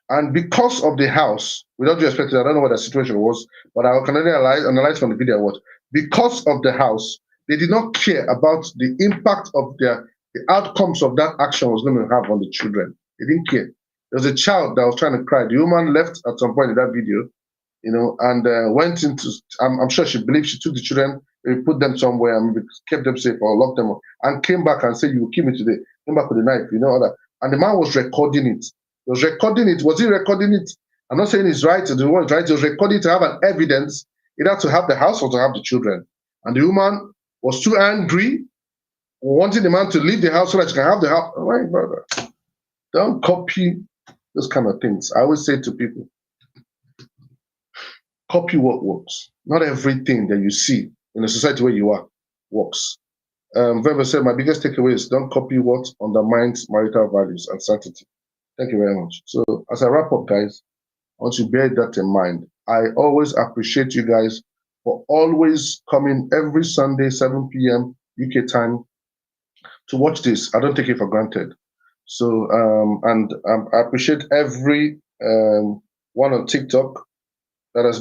And because of the house, without due respect, I don't know what the situation was, but I can only analyze from the video what because of the house, they did not care about the impact of the outcomes of that action was going to have on the children. They didn't care. There was a child that was trying to cry. The woman left at some point in that video, and went into. I'm sure she believed she took the children, put them somewhere, and kept them safe or locked them up, and came back and said, "You will kill me today." Came back with a knife, all that. And the man was recording it. He was recording it. Was he recording it? I'm not saying it's right. The one is right. He was recording it to have an evidence, either to have the house or to have the children. And the woman was too angry, wanting the man to leave the house so that she can have the house. Oh, my brother, don't copy those kind of things. I always say to people, copy what works. Not everything that you see in the society where you are works. Weber said, my biggest takeaway is don't copy what undermines marital values and sanctity. Thank you very much. So as I wrap up, guys, I want you to bear that in mind. I always appreciate you guys for always coming every Sunday, 7 p.m. UK time to watch this. I don't take it for granted. So, and I appreciate every one on TikTok that has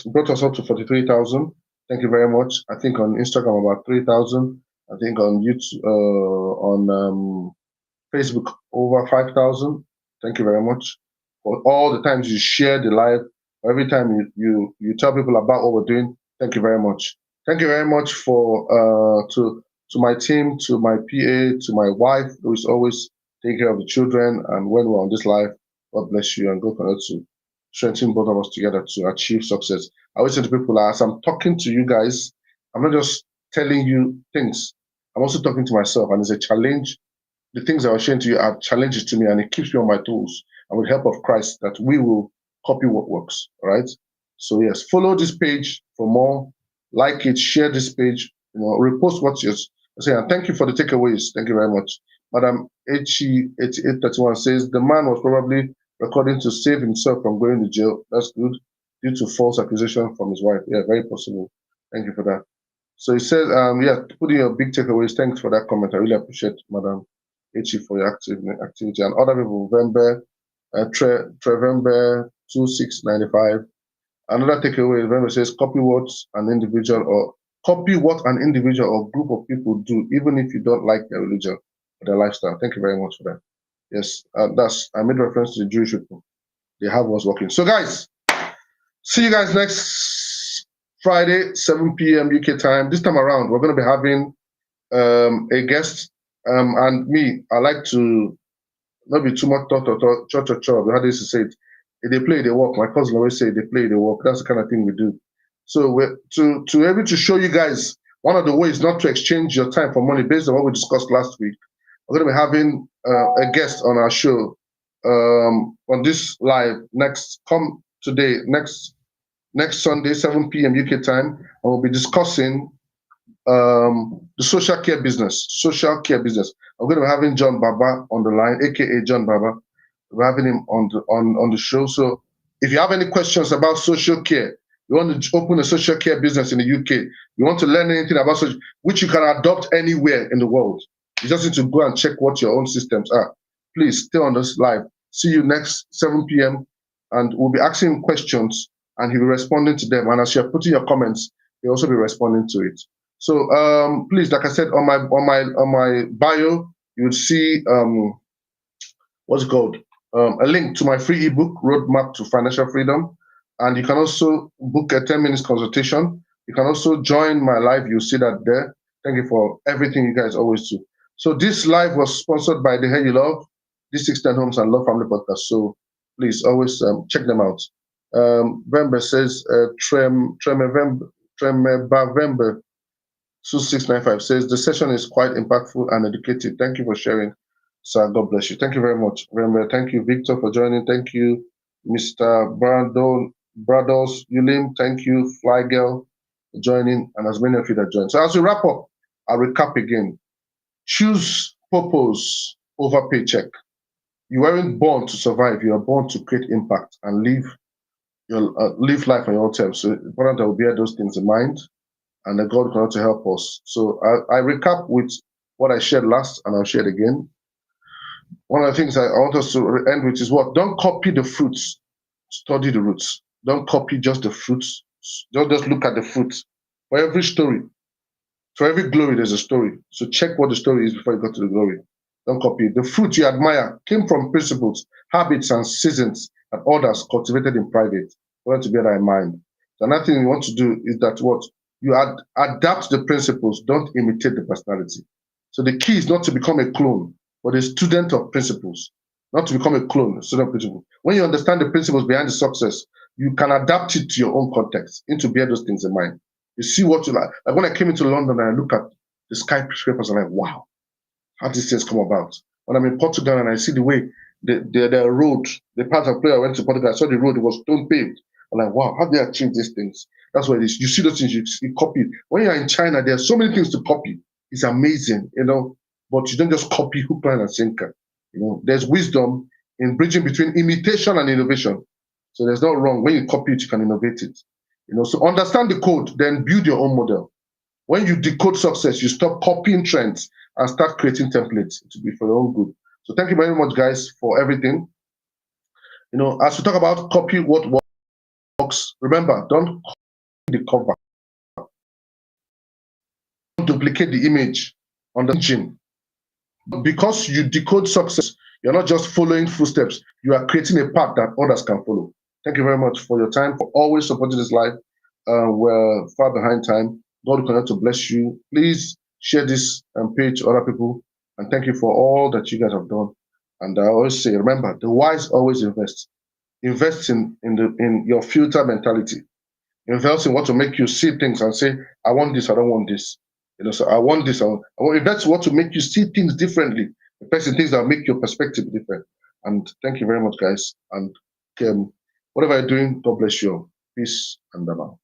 brought us up to 43,000. Thank you very much. I think on Instagram about 3,000. I think on YouTube, on Facebook over 5,000. Thank you very much for all the times you share the live. Every time you tell people about what we're doing. Thank you very much. Thank you very much for to my team, to my PA, to my wife who is always taking care of the children. And when we're on this live, God bless you and God continue to strengthen both of us together to achieve success. I always say to people, as I'm talking to you guys, I'm not just telling you things. I'm also talking to myself, and it's a challenge. The things I was sharing to you are challenges to me, and it keeps me on my toes. And with the help of Christ, that we will copy what works. All right. So yes, follow this page for more. Like it, share this page. Repost what's yours. I say, and thank you for the takeaways. Thank you very much. Madam HE8831 says the man was probably recording to save himself from going to jail. That's good. Due to false accusation from his wife. Yeah, very possible. Thank you for that. So he says, yeah, putting your big takeaways. Thanks for that comment. I really appreciate, Madam HE, for your activity. And other people, Vember, Trevember 2695. Another takeaway, Vember says, copy what an individual or group of people do, even if you don't like their religion or their lifestyle. Thank you very much for that. Yes, I made reference to the Jewish people. They have what's working. So guys, see you guys next Friday, 7 p.m. UK time. This time around, we're going to be having a guest. And me, I like to not be too much talk, but how they used to say it. If they play, they walk. My cousin always say they play, they walk. That's the kind of thing we do. So we're to able to show you guys one of the ways not to exchange your time for money based on what we discussed last week. We're going to be having a guest on our show on this live next Sunday, 7 p.m. UK time, and we'll be discussing the social care business. I'm going to be having John Baba on the line, aka John Baba. We're having him on the show. So if you have any questions about social care, you want to open a social care business in the UK, you want to learn anything about social, which you can adopt anywhere in the world. You just need to go and check what your own systems are. Please stay on this live. See you next 7 p.m. and we'll be asking him questions and he'll be responding to them. And as you're putting your comments, he'll also be responding to it. So please, like I said, on my bio, you would see what's it called? A link to my free ebook, Roadmap to Financial Freedom. And you can also book a 10-minute consultation. You can also join my live. You'll see that there. Thank you for everything you guys always do. So this live was sponsored by the Hey You Love, D16 Homes and Love Family Podcast. So please always check them out. Vember says, Tremebavember 2695 says, the session is quite impactful and educative. Thank you for sharing. Sir, God bless you. Thank you very much. Remember, thank you, Victor, for joining. Thank you, Mr. Brandon Brothers, Yulim, thank you. Fly Girl, for joining, and as many of you that joined. So as we wrap up, I'll recap again. Choose purpose over paycheck. You weren't born to survive. You are born to create impact and live life on your own terms. So important that we bear those things in mind, and that God can to help us. So I recap with what I shared last, and I'll share it again. One of the things I want us to end with is what? Don't copy the fruits, study the roots. Don't copy just the fruits. Don't just look at the fruits. For every story, for every glory, there's a story. So check what the story is before you go to the glory. Don't copy it. The fruit you admire came from principles, habits, and seasons that others cultivated in private. We want to bear that in mind. So another thing you want to do is that what? You adapt the principles, don't imitate the personality. So the key is not to become a clone, but a student of principles, not to become a clone, a student of principles. When you understand the principles behind the success, you can adapt it to your own context, into bear those things in mind. You see what you like. Like when I came into London and I look at the skyscrapers, I'm like, wow, how did these things come about? When I'm in Portugal and I see the way the road, the part of play I went to Portugal, I saw the road, it was stone paved. I'm like, wow, how did they achieve these things? That's what it is. You see those things, you copy. When you're in China, there are so many things to copy. It's amazing, but you don't just copy hook, line, and sinker. There's wisdom in bridging between imitation and innovation. So there's no wrong. When you copy it, you can innovate it. So understand the code, then build your own model. When you decode success, you stop copying trends and start creating templates to be for your own good. So thank you very much, guys, for everything. As we talk about copy what works, remember, don't copy the cover. Don't duplicate the image on the engine. Because you decode success, you're not just following footsteps, you are creating a path that others can follow. Thank you very much for your time, for always supporting this live. We're far behind time. God will continue to bless you. Please share this page to other people. And thank you for all that you guys have done. And I always say, remember, the wise always invest. Invest in your filter mentality. Invest in what will make you see things and say, I want this, I don't want this. So I want this. If that's what will make you see things differently, invest in things that make your perspective different. And thank you very much, guys. And whatever you're doing, God bless you all. Peace and bye.